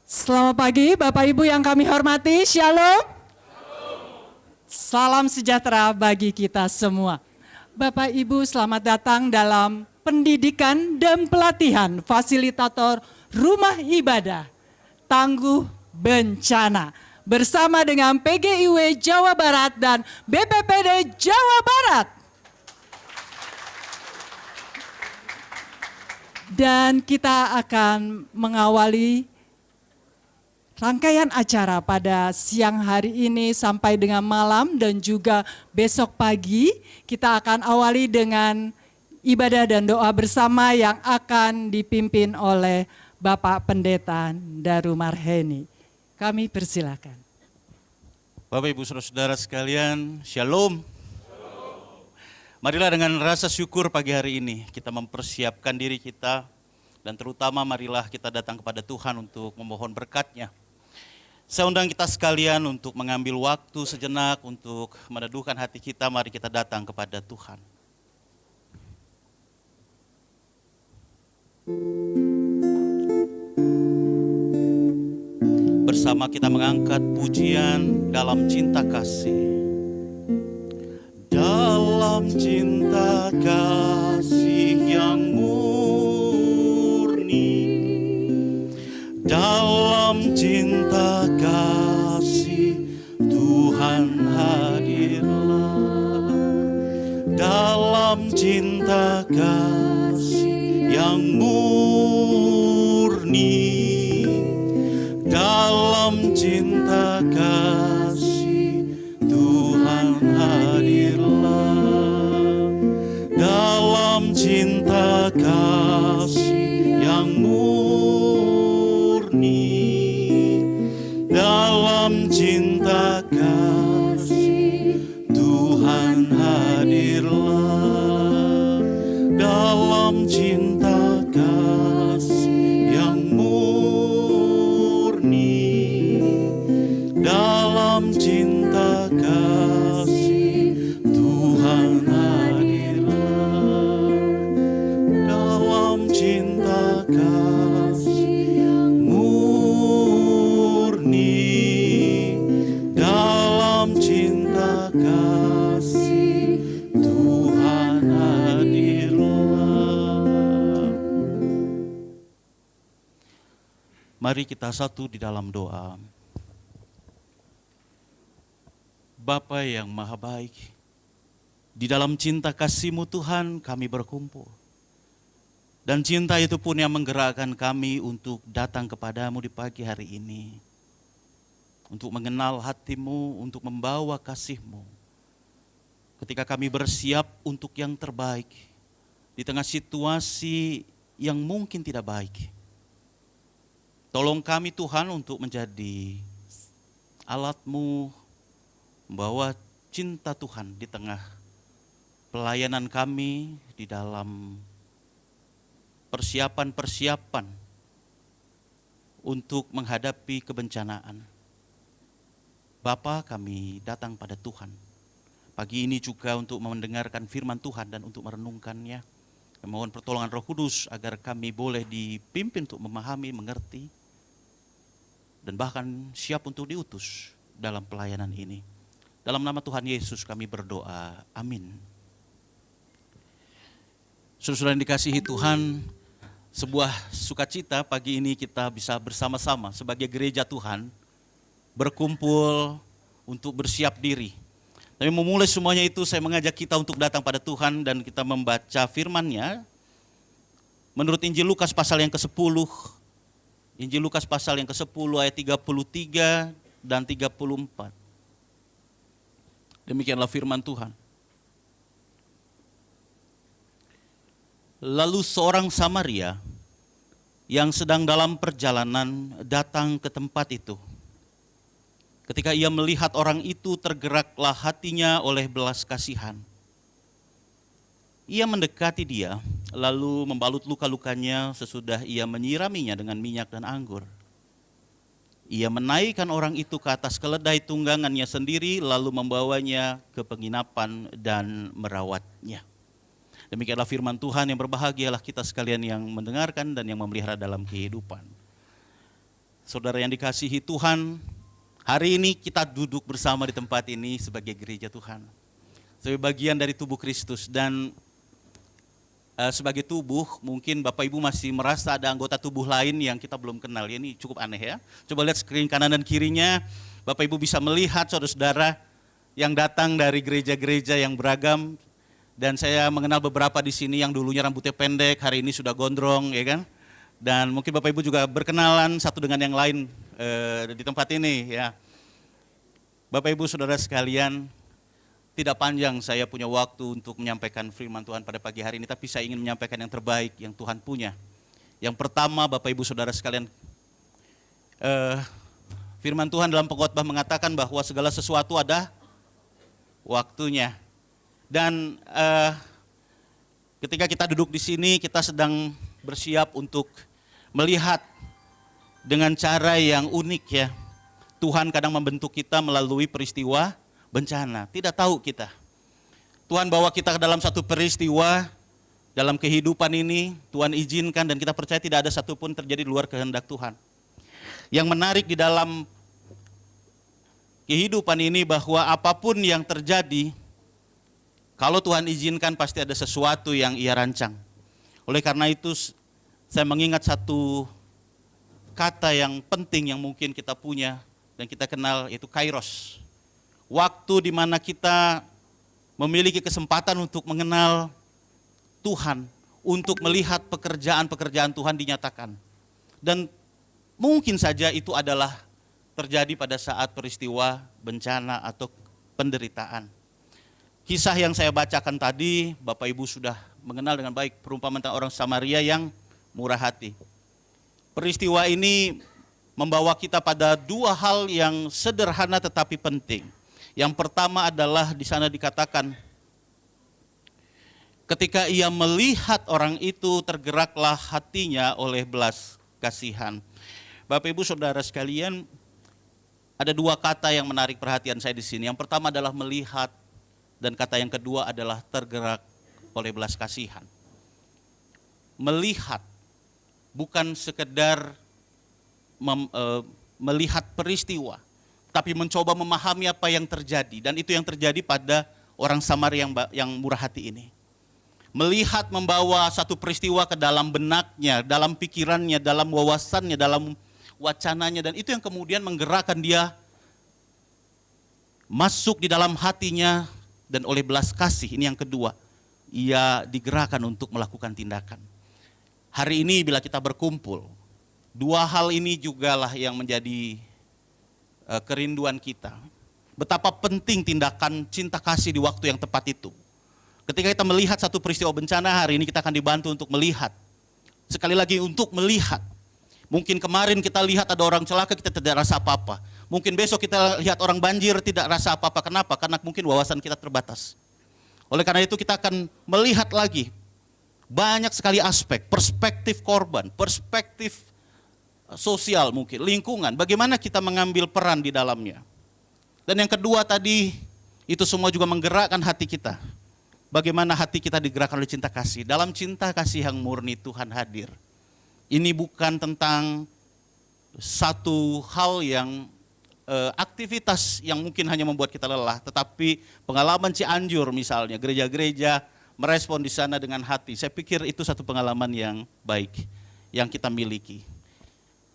Selamat pagi Bapak Ibu yang kami hormati, Shalom. Salam sejahtera bagi kita semua. Bapak Ibu selamat datang dalam pendidikan dan pelatihan fasilitator rumah ibadah Tangguh Bencana. Bersama dengan PGIW Jawa Barat dan BPPD Jawa Barat. Dan kita akan mengawali rangkaian acara pada siang hari ini sampai dengan malam dan juga besok pagi kita akan awali dengan ibadah dan doa bersama yang akan dipimpin oleh Bapak Pendeta Daru Marheni. Kami persilakan. Bapak Ibu Saudara-saudara sekalian, Shalom. Marilah dengan rasa syukur pagi hari ini kita mempersiapkan diri kita dan terutama marilah kita datang kepada Tuhan untuk memohon berkat-Nya. Saya undang kita sekalian untuk mengambil waktu sejenak untuk meneduhkan hati kita, mari kita datang kepada Tuhan. Bersama kita mengangkat pujian dalam cinta kasih. Dalam cinta kasih yang murni, dalam cinta kasih Tuhan hadirlah. Dalam cinta kasih yang murni, dalam cinta kasih Tuhan hadirlah. Dalam cinta kasih yang murni, dalam cinta kasih Tuhan hadirlah. Dalam cinta kasih yang murni, dalam cinta kasih Tuhan hadirlah. Dalam cinta kasih yang murni, dalam cinta kasih Tuhan hadirlah. Mari kita satu di dalam doa. Bapa yang maha baik, di dalam cinta kasih-Mu Tuhan kami berkumpul. Dan cinta itu pun yang menggerakkan kami untuk datang kepadamu di pagi hari ini. Untuk mengenal hati-Mu, untuk membawa kasih-Mu. Ketika kami bersiap untuk yang terbaik, di tengah situasi yang mungkin tidak baik. Tolong kami Tuhan untuk menjadi alat-Mu, membawa cinta Tuhan di tengah pelayanan kami, di dalam persiapan-persiapan untuk menghadapi kebencanaan. Bapa, kami datang pada Tuhan. Pagi ini juga untuk mendengarkan firman Tuhan dan untuk merenungkannya. Memohon pertolongan Roh Kudus agar kami boleh dipimpin untuk memahami, mengerti, dan bahkan siap untuk diutus dalam pelayanan ini. Dalam nama Tuhan Yesus kami berdoa, amin. Saudara-saudara yang dikasihi Tuhan, sebuah sukacita pagi ini kita bisa bersama-sama sebagai gereja Tuhan berkumpul untuk bersiap diri. Tapi memulai semuanya itu saya mengajak kita untuk datang pada Tuhan dan kita membaca firman-Nya menurut Injil Lukas pasal yang ke-10. Injil Lukas pasal yang ke-10 ayat 33 dan 34. Demikianlah firman Tuhan. Lalu seorang Samaria yang sedang dalam perjalanan datang ke tempat itu. Ketika ia melihat orang itu, tergeraklah hatinya oleh belas kasihan. Ia mendekati dia, lalu membalut luka-lukanya sesudah ia menyiraminya dengan minyak dan anggur. Ia menaikkan orang itu ke atas keledai tunggangannya sendiri, lalu membawanya ke penginapan dan merawatnya. Demikianlah firman Tuhan. Yang berbahagialah kita sekalian yang mendengarkan dan yang memelihara dalam kehidupan. Saudara yang dikasihi Tuhan, hari ini kita duduk bersama di tempat ini sebagai gereja Tuhan. Sebagai bagian dari tubuh Kristus, dan sebagai tubuh mungkin Bapak Ibu masih merasa ada anggota tubuh lain yang kita belum kenal. Ini cukup aneh ya. Coba lihat screen kanan dan kirinya, Bapak Ibu bisa melihat saudara-saudara yang datang dari gereja-gereja yang beragam. Dan saya mengenal beberapa di sini yang dulunya rambutnya pendek, hari ini sudah gondrong, ya kan? Dan mungkin Bapak Ibu juga berkenalan satu dengan yang lain di tempat ini, ya. Bapak Ibu saudara sekalian, tidak panjang saya punya waktu untuk menyampaikan firman Tuhan pada pagi hari ini, tapi saya ingin menyampaikan yang terbaik yang Tuhan punya. Yang pertama, Bapak Ibu saudara sekalian, firman Tuhan dalam pengkhotbah mengatakan bahwa segala sesuatu ada waktunya. Dan ketika kita duduk di sini, kita sedang bersiap untuk melihat dengan cara yang unik ya. Tuhan kadang membentuk kita melalui peristiwa bencana. Tidak tahu kita. Tuhan bawa kita ke dalam satu peristiwa dalam kehidupan ini, Tuhan izinkan dan kita percaya tidak ada satupun terjadi di luar kehendak Tuhan. Yang menarik di dalam kehidupan ini bahwa apapun yang terjadi, kalau Tuhan izinkan pasti ada sesuatu yang Ia rancang. Oleh karena itu saya mengingat satu kata yang penting yang mungkin kita punya dan kita kenal, yaitu kairos. Waktu di mana kita memiliki kesempatan untuk mengenal Tuhan, untuk melihat pekerjaan-pekerjaan Tuhan dinyatakan. Dan mungkin saja itu adalah terjadi pada saat peristiwa bencana atau penderitaan. Kisah yang saya bacakan tadi, Bapak Ibu sudah mengenal dengan baik, perumpamaan tentang orang Samaria yang murah hati. Peristiwa ini membawa kita pada dua hal yang sederhana tetapi penting. Yang pertama adalah di sana dikatakan, ketika ia melihat orang itu, tergeraklah hatinya oleh belas kasihan. Bapak Ibu saudara sekalian, ada dua kata yang menarik perhatian saya di sini. Yang pertama adalah melihat, dan kata yang kedua adalah tergerak oleh belas kasihan. Melihat bukan sekedar melihat peristiwa, tapi mencoba memahami apa yang terjadi. Dan itu yang terjadi pada orang Samaria yang murah hati ini. Melihat membawa satu peristiwa ke dalam benaknya, dalam pikirannya, dalam wawasannya, dalam wacananya. Dan itu yang kemudian menggerakkan dia masuk di dalam hatinya, dan oleh belas kasih, ini yang kedua, ia digerakkan untuk melakukan tindakan. Hari ini bila kita berkumpul, dua hal ini jugalah yang menjadi kerinduan kita. Betapa penting tindakan cinta kasih di waktu yang tepat itu. Ketika kita melihat satu peristiwa bencana, hari ini kita akan dibantu untuk melihat. Sekali lagi untuk melihat. Mungkin kemarin kita lihat ada orang celaka, kita tidak rasa apa-apa. Mungkin besok kita lihat orang banjir, tidak rasa apa-apa. Kenapa? Karena mungkin wawasan kita terbatas. Oleh karena itu kita akan melihat lagi banyak sekali aspek, perspektif korban, perspektif sosial mungkin, lingkungan, bagaimana kita mengambil peran di dalamnya. Dan yang kedua tadi, itu semua juga menggerakkan hati kita. Bagaimana hati kita digerakkan oleh cinta kasih. Dalam cinta kasih yang murni Tuhan hadir. Ini bukan tentang satu hal yang aktivitas yang mungkin hanya membuat kita lelah, tetapi pengalaman Cianjur misalnya, gereja-gereja merespon di sana dengan hati. Saya pikir itu satu pengalaman yang baik yang kita miliki.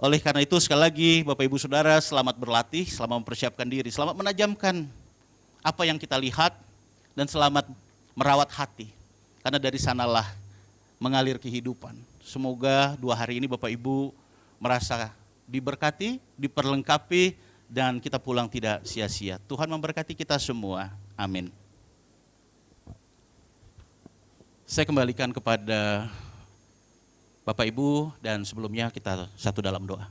Oleh karena itu sekali lagi Bapak Ibu Saudara, selamat berlatih, selamat mempersiapkan diri, selamat menajamkan apa yang kita lihat, dan selamat merawat hati. Karena dari sanalah mengalir kehidupan. Semoga 2 hari ini Bapak Ibu merasa diberkati, diperlengkapi, dan kita pulang tidak sia-sia. Tuhan memberkati kita semua. Amin. Saya kembalikan kepada Bapak Ibu, dan sebelumnya kita satu dalam doa.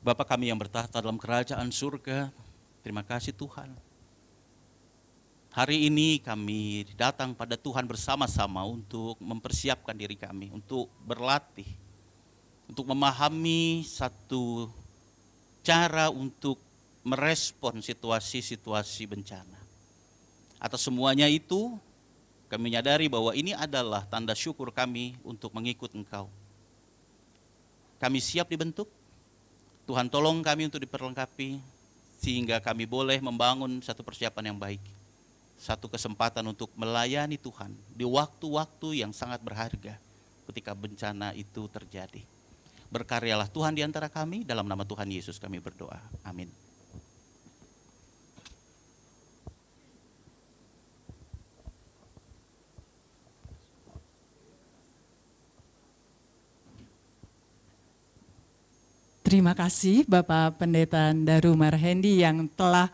Bapa kami yang bertahta dalam kerajaan surga, terima kasih Tuhan. Hari ini kami datang pada Tuhan bersama-sama untuk mempersiapkan diri kami, untuk berlatih, untuk memahami satu cara untuk merespon situasi-situasi bencana. Atas semuanya itu, Kami menyadari bahwa ini adalah tanda syukur kami untuk mengikut Engkau. Kami siap dibentuk, Tuhan tolong kami untuk diperlengkapi, sehingga kami boleh membangun satu persiapan yang baik. Satu kesempatan untuk melayani Tuhan di waktu-waktu yang sangat berharga ketika bencana itu terjadi. Berkaryalah Tuhan di antara kami, dalam nama Tuhan Yesus kami berdoa. Amin. Terima kasih Bapak Pendeta Daru Marhendi yang telah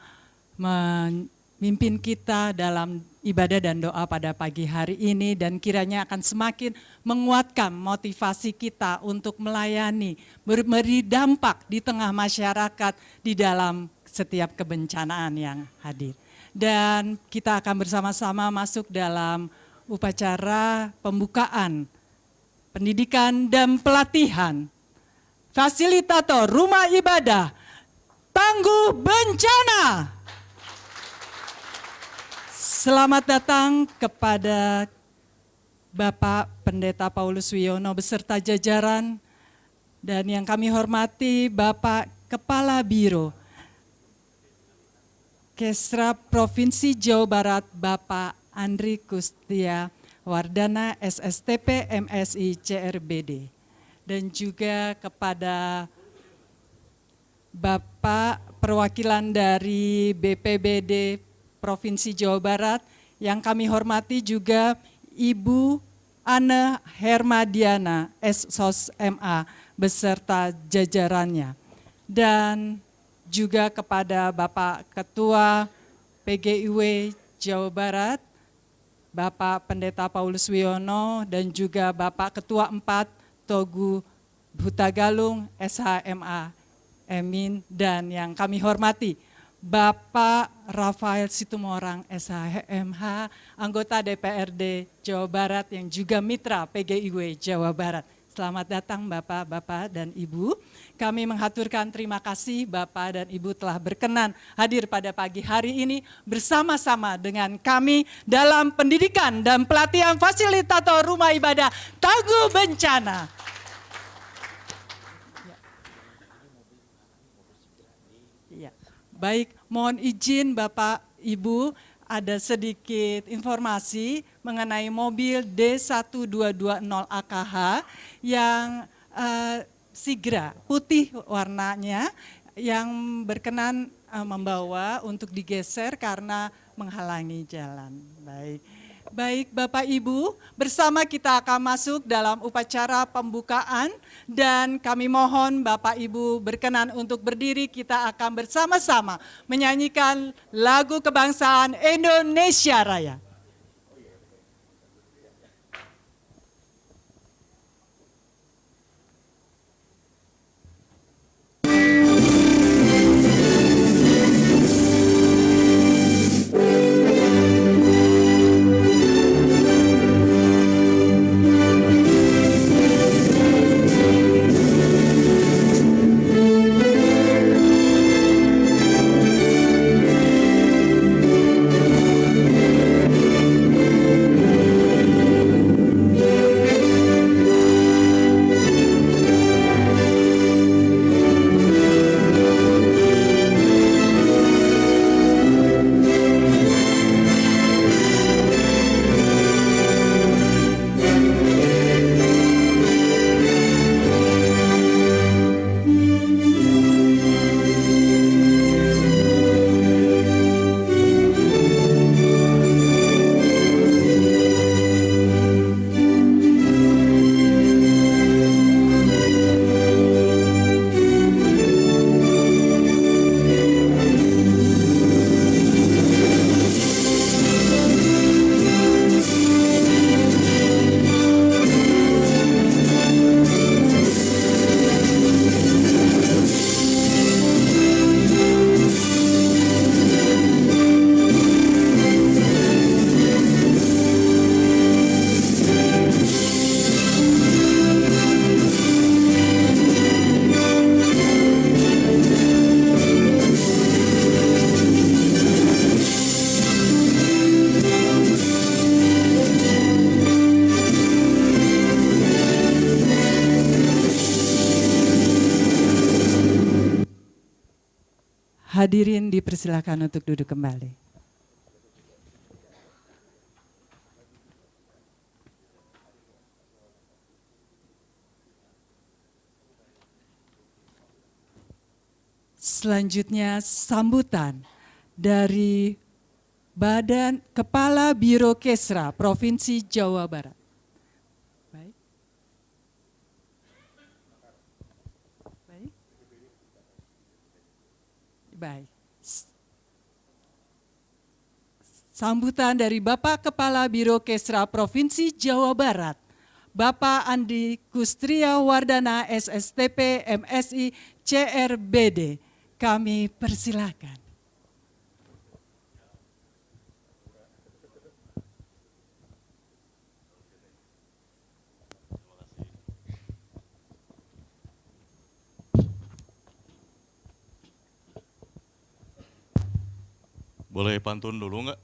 memimpin kita dalam ibadah dan doa pada pagi hari ini, dan kiranya akan semakin menguatkan motivasi kita untuk melayani, beri dampak di tengah masyarakat di dalam setiap kebencanaan yang hadir. Dan kita akan bersama-sama masuk dalam upacara pembukaan pendidikan dan pelatihan fasilitator rumah ibadah Tangguh Bencana. Selamat datang kepada Bapak Pendeta Paulus Wiono beserta jajaran, dan yang kami hormati Bapak Kepala Biro Kesra Provinsi Jawa Barat Bapak Andri Kustia Wardana SSTP MSI CRBD, dan juga kepada Bapak perwakilan dari BPBD Provinsi Jawa Barat yang kami hormati juga Ibu Anne Hermadiana SSOS MA beserta jajarannya, dan juga kepada Bapak Ketua PGIW Jawa Barat Bapak Pendeta Paulus Wiono, dan juga Bapak Ketua 4 Togu Hutagalung SHMA Emin, dan yang kami hormati Bapak Rafael Situmorang SHMH, anggota DPRD Jawa Barat yang juga mitra PGIW Jawa Barat. Selamat datang Bapak-Bapak dan Ibu. Kami menghaturkan terima kasih Bapak dan Ibu telah berkenan hadir pada pagi hari ini bersama-sama dengan kami dalam pendidikan dan pelatihan fasilitator rumah ibadah Tangguh Bencana. Baik, mohon izin Bapak Ibu, ada sedikit informasi mengenai mobil D1220 AKH yang Sigra, putih warnanya, yang berkenan membawa untuk digeser karena menghalangi jalan. Baik Bapak Ibu, bersama kita akan masuk dalam upacara pembukaan, dan kami mohon Bapak Ibu berkenan untuk berdiri. Kita akan bersama-sama menyanyikan lagu kebangsaan Indonesia Raya. Hadirin dipersilakan untuk duduk kembali. Selanjutnya sambutan dari Kepala Biro Kesra Provinsi Jawa Barat. Baik. Baik. Baik. Sambutan dari Bapak Kepala Biro Kesra Provinsi Jawa Barat, Bapak Andi Kustria Wardana SSTP MSI CRBD. Kami persilakan. Boleh pantun dulu nggak?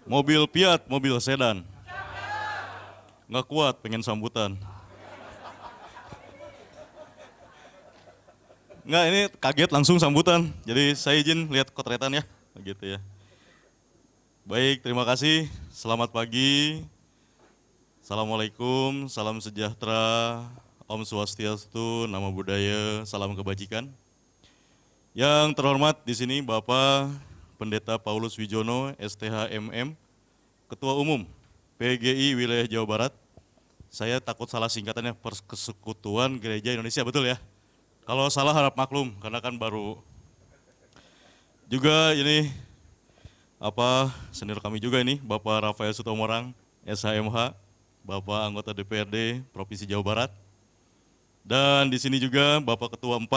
Mobil Fiat, mobil sedan. Nggak kuat, pengen sambutan. Nggak, ini kaget langsung sambutan. Jadi saya izin lihat kotretan ya, gitu ya. Baik, terima kasih. Selamat pagi. Assalamualaikum, salam sejahtera, Om Swastiastu, Namo Buddhaya, salam kebajikan. Yang terhormat di sini Bapak Pendeta Paulus Wijono, STH MM, Ketua Umum PGI Wilayah Jawa Barat. Saya takut salah singkatannya, Persekutuan Gereja Indonesia, betul ya? Kalau salah harap maklum, karena kan baru. Juga ini senior kami juga ini, Bapak Rafael Sutomorang, SHMH, Bapak anggota DPRD Provinsi Jawa Barat. Dan di sini juga Bapak Ketua 4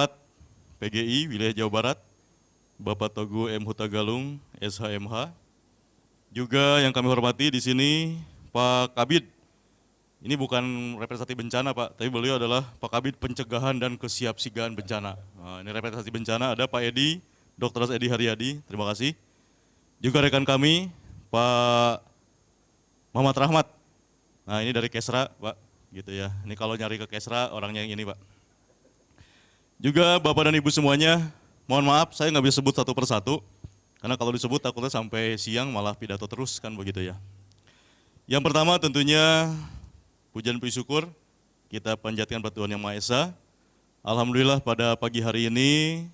PGI Wilayah Jawa Barat, Bapak Togu M. Hutagalung, SHMH. Juga yang kami hormati di sini Pak Kabid. Ini bukan representasi bencana Pak, tapi beliau adalah Pak Kabid Pencegahan dan Kesiapsiagaan Bencana. Nah, ini representasi bencana ada Pak Edi, Dr. Edi Haryadi, terima kasih. Juga rekan kami Pak Muhammad Rahmat. Nah ini dari Kesra Pak, gitu ya. Ini kalau nyari ke Kesra orangnya yang ini Pak. Juga Bapak dan Ibu semuanya, mohon maaf saya nggak bisa sebut satu persatu, karena kalau disebut takutnya sampai siang malah pidato terus kan begitu ya. Yang pertama tentunya pujian puji syukur kita panjatkan pada Tuhan Yang Maha Esa. Alhamdulillah pada pagi hari ini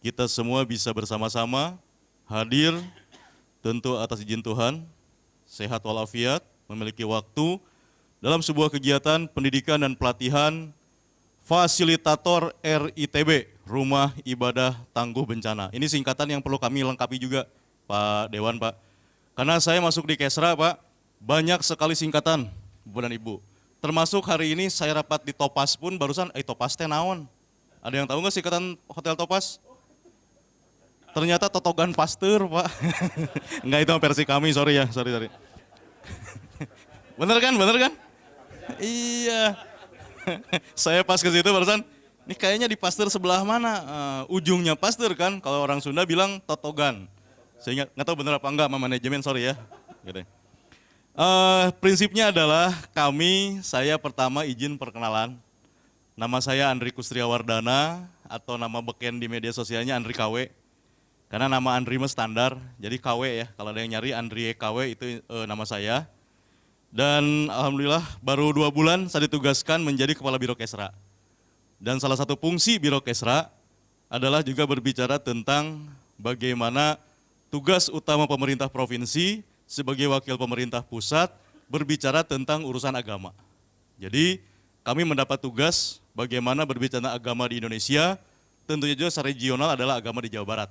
kita semua bisa bersama-sama hadir tentu atas izin Tuhan, sehat walafiat, memiliki waktu dalam sebuah kegiatan pendidikan dan pelatihan fasilitator RITB, Rumah Ibadah Tangguh Bencana. Ini singkatan yang perlu kami lengkapi juga Pak Dewan Pak. Karena saya masuk di Kesra Pak, banyak sekali singkatan Bapak dan Ibu. Termasuk hari ini saya rapat di Topas pun barusan, Topas teh naon? Ada yang tahu nggak singkatan Hotel Topas? Ternyata Totogan Pasteur Pak. Enggak, itu versi kami, sorry ya, sorry. Bener kan? Iya. Saya pas ke situ barusan, ini kayaknya di Pasteur sebelah mana? Ujungnya Pasteur kan, kalau orang Sunda bilang Totogan. Saya nggak tahu bener apa enggak sama manajemen, sorry ya. Gitu. Prinsipnya adalah saya pertama izin perkenalan. Nama saya Andri Kustria Wardana, atau nama beken di media sosialnya Andri KW. Karena nama Andri mah standar, jadi KW ya. Kalau ada yang nyari Andri KW itu nama saya. Dan alhamdulillah baru 2 bulan saya ditugaskan menjadi Kepala Biro Kesra. Dan salah satu fungsi Biro Kesra adalah juga berbicara tentang bagaimana tugas utama pemerintah provinsi sebagai wakil pemerintah pusat berbicara tentang urusan agama. Jadi kami mendapat tugas bagaimana berbicara agama di Indonesia, tentunya juga secara regional adalah agama di Jawa Barat.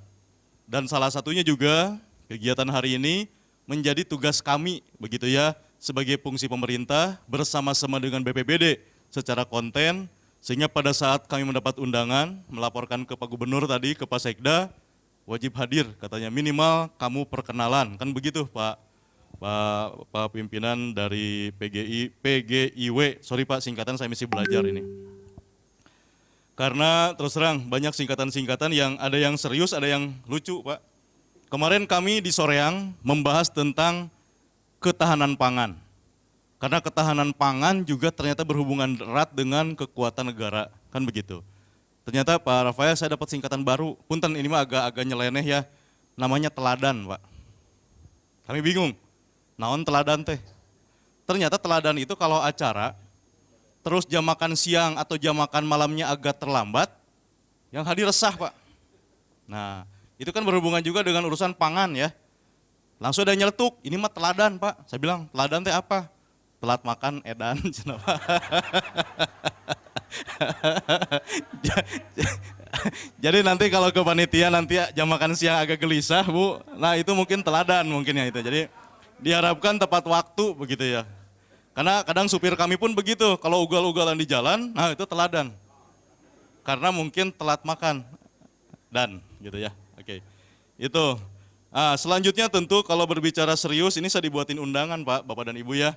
Dan salah satunya juga kegiatan hari ini menjadi tugas kami begitu ya, sebagai fungsi pemerintah bersama-sama dengan BPBD secara konten, sehingga pada saat kami mendapat undangan melaporkan ke Pak Gubernur tadi, ke Pak Sekda, wajib hadir katanya, minimal kamu perkenalan, kan begitu Pak pimpinan dari PGIW, sorry Pak singkatan saya mesti belajar ini. Karena terus terang banyak singkatan-singkatan yang ada yang serius, ada yang lucu Pak. Kemarin kami di Soreang membahas tentang ketahanan pangan. Karena ketahanan pangan juga ternyata berhubungan erat dengan kekuatan negara, kan begitu. Ternyata Pak Rafael saya dapat singkatan baru. Punten ini mah agak nyeleneh ya. Namanya teladan, Pak. Kami bingung. Naon teladan teh? Ternyata teladan itu kalau acara, terus jam makan siang atau jam makan malamnya agak terlambat, yang hadir resah, Pak. Nah, itu kan berhubungan juga dengan urusan pangan ya. Langsung ada nyeletuk, ini mah teladan, Pak. Saya bilang, teladan teh apa? Telat makan edan. Jadi nanti kalau ke panitia nanti jam makan siang agak gelisah, Bu. Nah, itu mungkin teladan mungkin ya itu. Jadi diharapkan tepat waktu begitu ya. Karena kadang supir kami pun begitu, kalau ugal-ugalan di jalan, nah itu teladan. Karena mungkin telat makan dan gitu ya. Oke. Itu. Selanjutnya tentu kalau berbicara serius ini saya dibuatin undangan Pak, Bapak dan Ibu ya.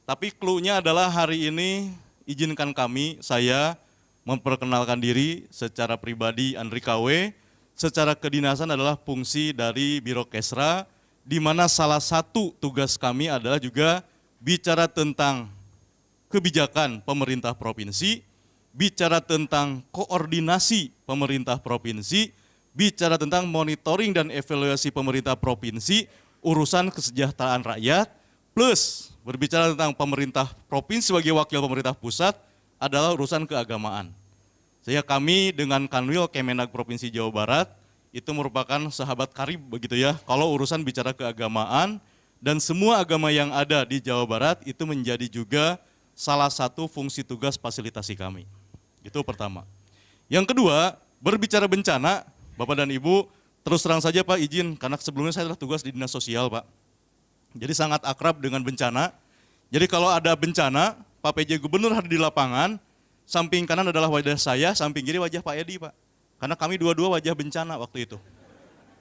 Tapi clue-nya adalah hari ini izinkan saya memperkenalkan diri secara pribadi Andri KW, secara kedinasan adalah fungsi dari Biro Kesra, di mana salah satu tugas kami adalah juga bicara tentang kebijakan pemerintah provinsi, bicara tentang koordinasi pemerintah provinsi, bicara tentang monitoring dan evaluasi pemerintah provinsi, urusan kesejahteraan rakyat, plus berbicara tentang pemerintah provinsi sebagai wakil pemerintah pusat adalah urusan keagamaan. Sehingga kami dengan Kanwil Kemenag Provinsi Jawa Barat itu merupakan sahabat karib begitu ya. Kalau urusan bicara keagamaan dan semua agama yang ada di Jawa Barat itu menjadi juga salah satu fungsi tugas fasilitasi kami. Itu pertama. Yang kedua, berbicara bencana, Bapak dan Ibu, terus terang saja Pak izin, karena sebelumnya saya adalah tugas di Dinas Sosial Pak. Jadi sangat akrab dengan bencana. Jadi kalau ada bencana, Pak PJ Gubernur hadir di lapangan, samping kanan adalah wajah saya, samping kiri wajah Pak Edi Pak. Karena kami dua-dua wajah bencana waktu itu.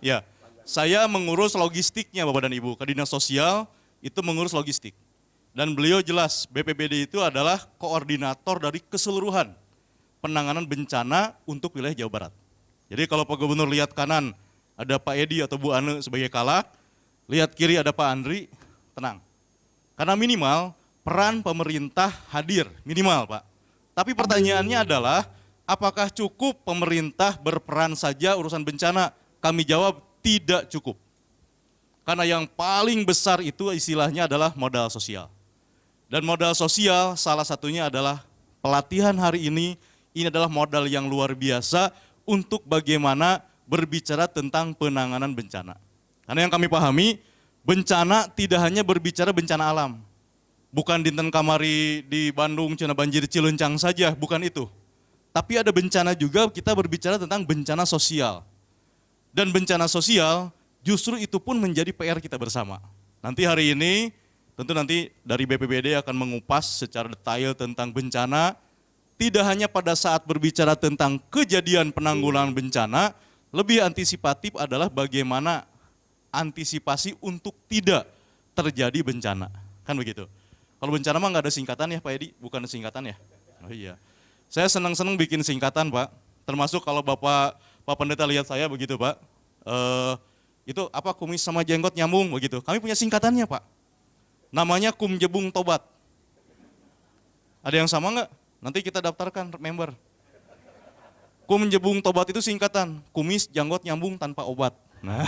Ya, saya mengurus logistiknya Bapak dan Ibu, ke Dinas Sosial itu mengurus logistik. Dan beliau jelas, BPBD itu adalah koordinator dari keseluruhan penanganan bencana untuk wilayah Jawa Barat. Jadi kalau Pak Gubernur lihat kanan ada Pak Edi atau Bu Ane sebagai kalak, lihat kiri ada Pak Andri, tenang. Karena minimal peran pemerintah hadir, minimal Pak. Tapi pertanyaannya adalah, apakah cukup pemerintah berperan saja urusan bencana? Kami jawab tidak cukup. Karena yang paling besar itu istilahnya adalah modal sosial. Dan modal sosial salah satunya adalah pelatihan hari ini adalah modal yang luar biasa untuk bagaimana berbicara tentang penanganan bencana. Karena yang kami pahami, bencana tidak hanya berbicara bencana alam. Bukan dinten kamari di Bandung, cina banjir Cilencang saja, bukan itu. Tapi ada bencana juga kita berbicara tentang bencana sosial. Dan bencana sosial justru itu pun menjadi PR kita bersama. Nanti hari ini tentu nanti dari BPBD akan mengupas secara detail tentang bencana. Tidak hanya pada saat berbicara tentang kejadian penanggulangan bencana, lebih antisipatif adalah bagaimana antisipasi untuk tidak terjadi bencana. Kan begitu. Kalau bencana mah nggak ada singkatan ya Pak Edi, bukan singkatan ya? Oh iya. Saya senang-senang bikin singkatan Pak, termasuk kalau Bapak Pendeta lihat saya begitu Pak, itu apa kumis sama jenggot nyambung begitu. Kami punya singkatannya Pak, namanya Kum Jebung Tobat. Ada yang sama nggak? Nanti kita daftarkan member. Kum Jebung Tobat itu singkatan, kumis janggot nyambung tanpa obat. Nah,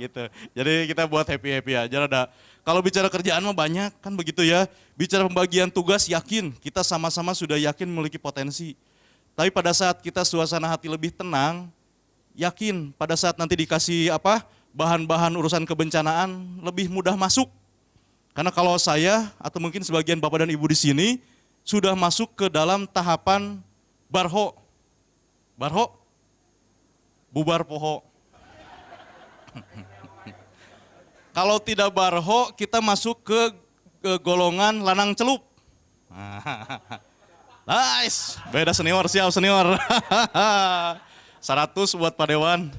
gitu. Jadi kita buat happy-happy aja. Kalau bicara kerjaan mah banyak kan begitu ya. Bicara pembagian tugas yakin, kita sama-sama sudah yakin memiliki potensi. Tapi pada saat kita suasana hati lebih tenang, yakin pada saat nanti dikasih bahan-bahan urusan kebencanaan lebih mudah masuk. Karena kalau saya atau mungkin sebagian Bapak dan Ibu di sini sudah masuk ke dalam tahapan barho. Barho? Bubar poho. Kalau tidak barho, kita masuk ke golongan lanang celup. Nice, beda senior, siap senior. 100 buat Pak Dewan.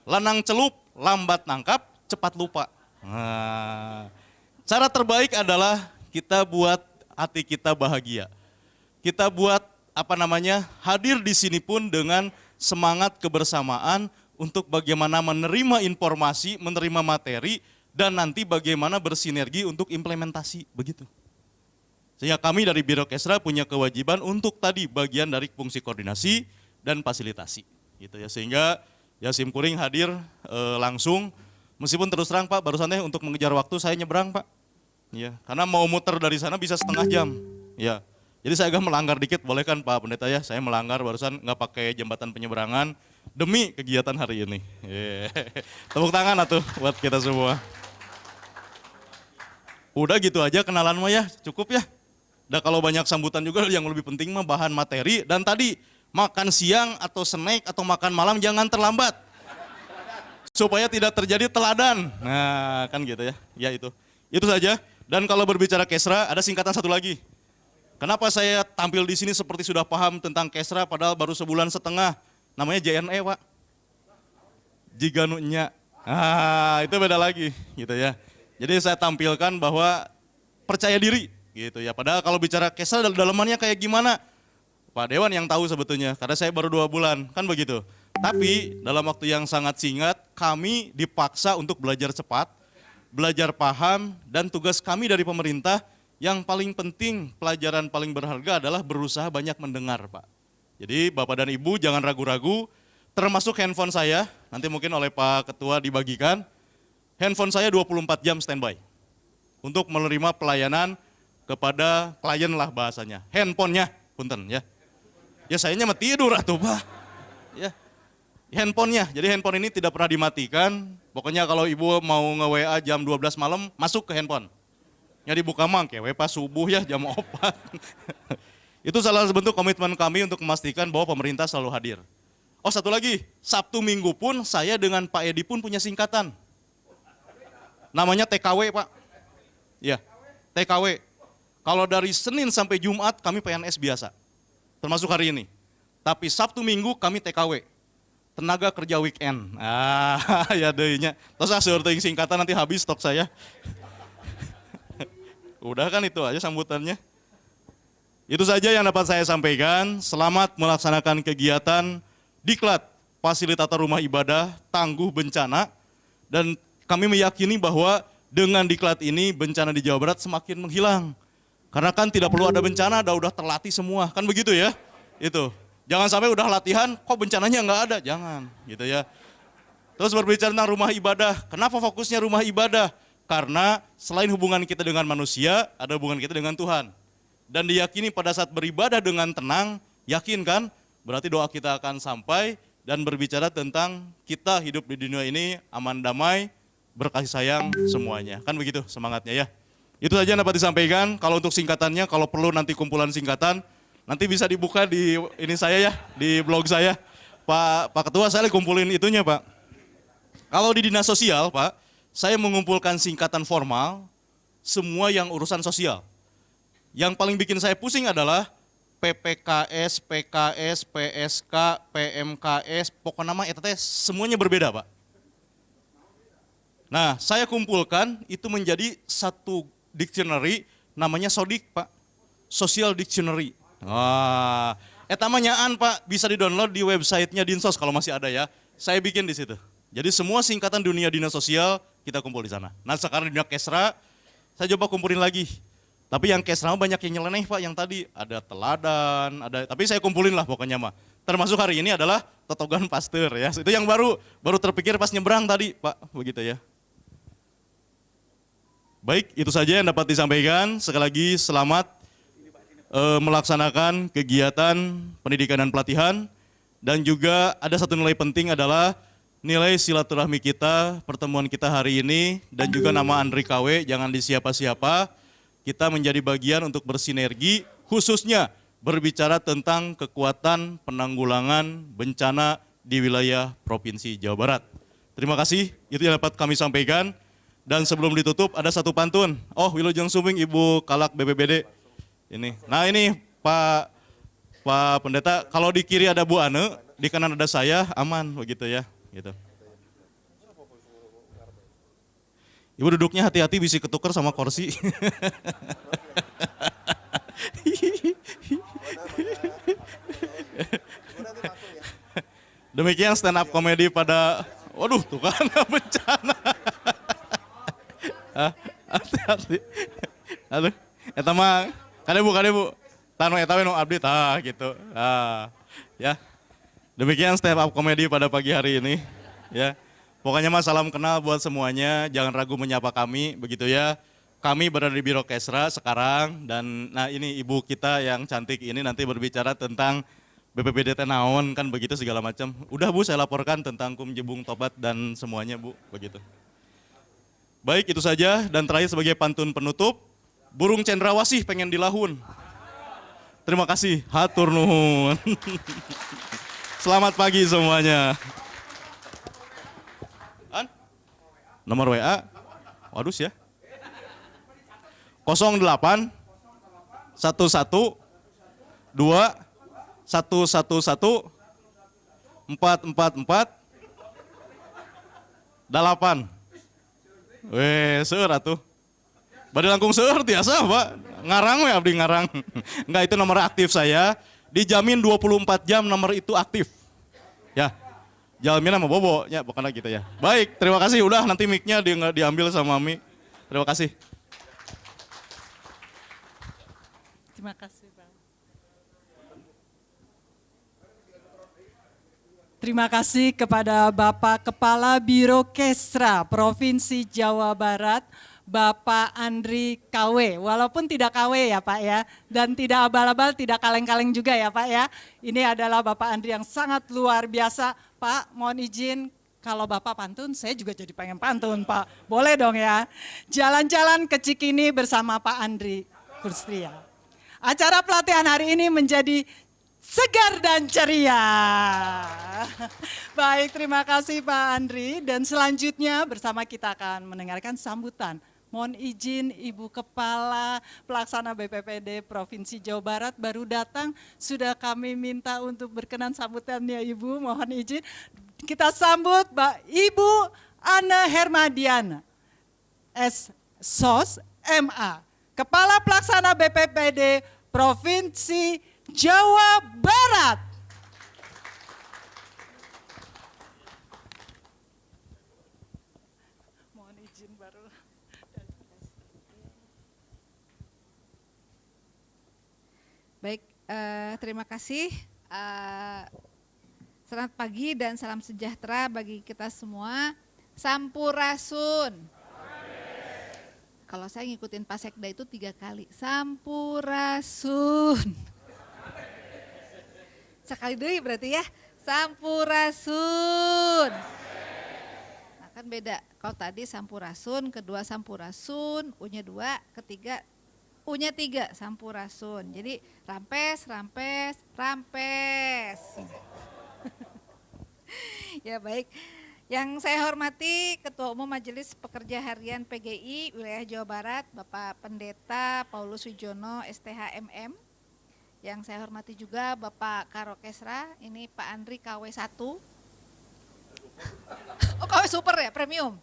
Lanang celup, lambat nangkap, cepat lupa. Cara terbaik adalah kita buat hati kita bahagia. Kita buat hadir di sini pun dengan semangat kebersamaan untuk bagaimana menerima informasi, menerima materi, dan nanti bagaimana bersinergi untuk implementasi, begitu. Sehingga kami dari Biro Kesra punya kewajiban untuk tadi bagian dari fungsi koordinasi dan fasilitasi. Gitu ya. Sehingga ya Simkuring hadir langsung, meskipun terus terang Pak, barusan untuk mengejar waktu saya nyebrang Pak. Ya, karena mau muter dari sana bisa setengah jam. Ya, jadi saya agak melanggar dikit, boleh kan Pak Pendeta ya? Saya melanggar barusan nggak pakai jembatan penyeberangan demi kegiatan hari ini. Yeah. Tepuk tangan atuh buat kita semua. Udah gitu aja kenalan mah ya, cukup ya. Udah kalau banyak sambutan juga yang lebih penting mah bahan materi. Dan tadi makan siang atau snack atau makan malam jangan terlambat. Supaya tidak terjadi teladan. Nah kan gitu ya, ya itu. Itu saja. Dan kalau berbicara Kesra ada singkatan satu lagi. Kenapa saya tampil di sini seperti sudah paham tentang Kesra padahal baru sebulan setengah. Namanya JNE Pak. Jiganunya. Ah itu beda lagi gitu ya. Jadi saya tampilkan bahwa percaya diri. Gitu ya, padahal kalau bicara Kesra dalamannya kayak gimana, Pak Dewan yang tahu sebetulnya, karena saya baru 2 bulan, kan begitu. Tapi dalam waktu yang sangat singkat, kami dipaksa untuk belajar cepat, belajar paham, dan tugas kami dari pemerintah yang paling penting, pelajaran paling berharga adalah berusaha banyak mendengar Pak. Jadi Bapak dan Ibu jangan ragu-ragu, termasuk handphone saya, nanti mungkin oleh Pak Ketua dibagikan, handphone saya 24 jam standby, untuk menerima pelayanan kepada klien lah bahasanya, handphonenya, punten ya. Ya sayanya mah tidur atuh Pak. Ya, handphonenya, jadi handphone ini tidak pernah dimatikan. Pokoknya kalau ibu mau nge-WA jam 12 malam, masuk ke handphone. Ya dibuka mang, kayak pas subuh ya jam 4. Itu salah satu bentuk komitmen kami untuk memastikan bahwa pemerintah selalu hadir. Oh satu lagi, Sabtu Minggu pun saya dengan Pak Edi pun punya singkatan. Namanya TKW Pak. Ya, TKW. Kalau dari Senin sampai Jumat kami PNS biasa, termasuk hari ini. Tapi Sabtu Minggu kami TKW, tenaga kerja weekend. Ah, ya dehnya. Terus asur teuing singkatan nanti habis stok saya. Udah kan itu aja sambutannya. Itu saja yang dapat saya sampaikan. Selamat melaksanakan kegiatan Diklat Fasilitator Rumah Ibadah Tangguh Bencana. Dan kami meyakini bahwa dengan Diklat ini bencana di Jawa Barat semakin menghilang. Karena kan tidak perlu ada bencana, udah terlatih semua, kan begitu ya? Itu. Jangan sampai udah latihan, kok bencananya nggak ada, jangan, gitu ya. Terus berbicara tentang rumah ibadah, kenapa fokusnya rumah ibadah? Karena selain hubungan kita dengan manusia, ada hubungan kita dengan Tuhan. Dan diyakini pada saat beribadah dengan tenang, yakin kan? Berarti doa kita akan sampai dan berbicara tentang kita hidup di dunia ini aman damai, berkasih sayang semuanya. Kan begitu semangatnya ya. Itu saja yang dapat disampaikan. Kalau untuk singkatannya, kalau perlu nanti kumpulan singkatan, nanti bisa dibuka di ini saya ya, di blog saya. Pak Ketua, saya kumpulin itunya Pak. Kalau di dinas sosial Pak, saya mengumpulkan singkatan formal, semua yang urusan sosial. Yang paling bikin saya pusing adalah PPKS, PKS, PSK, PMKS, pokoknya nama itu semuanya berbeda Pak. Nah, saya kumpulkan itu menjadi satu dictionary namanya Sodik Pak, Social Dictionary. Wah, etamanyaan Pak bisa di-download di websitenya Dinsos kalau masih ada ya. Saya bikin di situ. Jadi semua singkatan dunia dinas sosial kita kumpul di sana. Nah sekarang di dunia Kesra, saya coba kumpulin lagi. Tapi yang Kesra banyak yang nyeleneh Pak, yang tadi ada teladan, ada. Tapi saya kumpulin lah pokoknya mah. Termasuk hari ini adalah totogan pasteur ya. Itu yang baru terpikir pas nyebrang tadi Pak, begitu ya. Baik, itu saja yang dapat disampaikan. Sekali lagi selamat melaksanakan kegiatan pendidikan dan pelatihan. Dan juga ada satu nilai penting adalah nilai silaturahmi kita, pertemuan kita hari ini. Dan juga nama Andri KW, jangan disiapa-siapa. Kita menjadi bagian untuk bersinergi, khususnya berbicara tentang kekuatan penanggulangan bencana di wilayah Provinsi Jawa Barat. Terima kasih, itu yang dapat kami sampaikan. Dan sebelum ditutup ada satu pantun. Oh, Wilujeng Sumbing Ibu Kalak BPBD. Ini. Nah ini Pak Pendeta, kalau di kiri ada Bu Ane, di kanan ada saya, aman begitu ya. Gitu. Ibu duduknya hati-hati bisa ketukar sama kursi. Demikian stand up komedi pada, waduh tuh kan bencana. Hati-hati. Aduh, eta mah Kade bu. Tanu eta we nu abdi tah gitu. Ya. Demikian stand up comedy pada pagi hari ini. Ya. Pokoknya mah salam kenal buat semuanya, jangan ragu menyapa kami begitu ya. Kami berada di Biro Kesra sekarang dan nah ini ibu kita yang cantik ini nanti berbicara tentang BPBD naon kan begitu segala macam. Udah Bu saya laporkan tentang Kum Jebung Tobat dan semuanya Bu begitu. Baik itu saja dan terakhir sebagai pantun penutup, burung cendrawasih pengen dilahun. Terima kasih, hatur nuhun. Selamat pagi semuanya. Nomor WA, waduh ya. 08 11 2 111 444 8. Weh, seueur atuh. Bade langkung seueur tiasa, Pak. Ngarang we abdi ngarang. Enggak, itu nomor aktif saya. Dijamin 24 jam nomor itu aktif. Ya. Jaminan sama Bobo, ya bukan gitu ya. Baik, terima kasih. Udah nanti mic-nya diambil sama Mami. Terima kasih. Terima kasih, Bang. Terima kasih kepada Bapak Kepala Biro Kesra Provinsi Jawa Barat, Bapak Andri KW. Walaupun tidak KW ya Pak ya, dan tidak abal-abal, tidak kaleng-kaleng juga ya Pak ya. Ini adalah Bapak Andri yang sangat luar biasa. Pak, mohon izin kalau Bapak pantun, saya juga jadi pengen pantun Pak. Boleh dong ya. Jalan-jalan ke Cikini bersama Pak Andri Kurstria. Acara pelatihan hari ini menjadi segar dan ceria. Baik, terima kasih Pak Andri. Dan selanjutnya bersama kita akan mendengarkan sambutan. Mohon izin Ibu Kepala Pelaksana BPPD Provinsi Jawa Barat baru datang, sudah kami minta untuk berkenan sambutannya Ibu, mohon izin. Kita sambut Ibu Ana Hermadiana, SSOS MA, Kepala Pelaksana BPPD Provinsi Jawa Barat. Mohon izin baru. Baik, terima kasih. Selamat pagi dan salam sejahtera bagi kita semua. Sampurasun. Kalau saya ngikutin Pak Sekda itu 3 kali. Sampurasun. Sekali deui berarti ya. Sampurasun. Nah kan beda. Kalau tadi sampurasun, kedua sampurasun, U-nya 2, ketiga U-nya 3, sampurasun. Jadi rampes, rampes, rampes. Ya baik. Yang saya hormati Ketua Umum Majelis Pekerja Harian PGI Wilayah Jawa Barat, Bapak Pendeta Paulus Wijono, STHMM. Yang saya hormati juga Bapak Karo Kesra, ini Pak Andri KW1. Oh KW super ya, premium.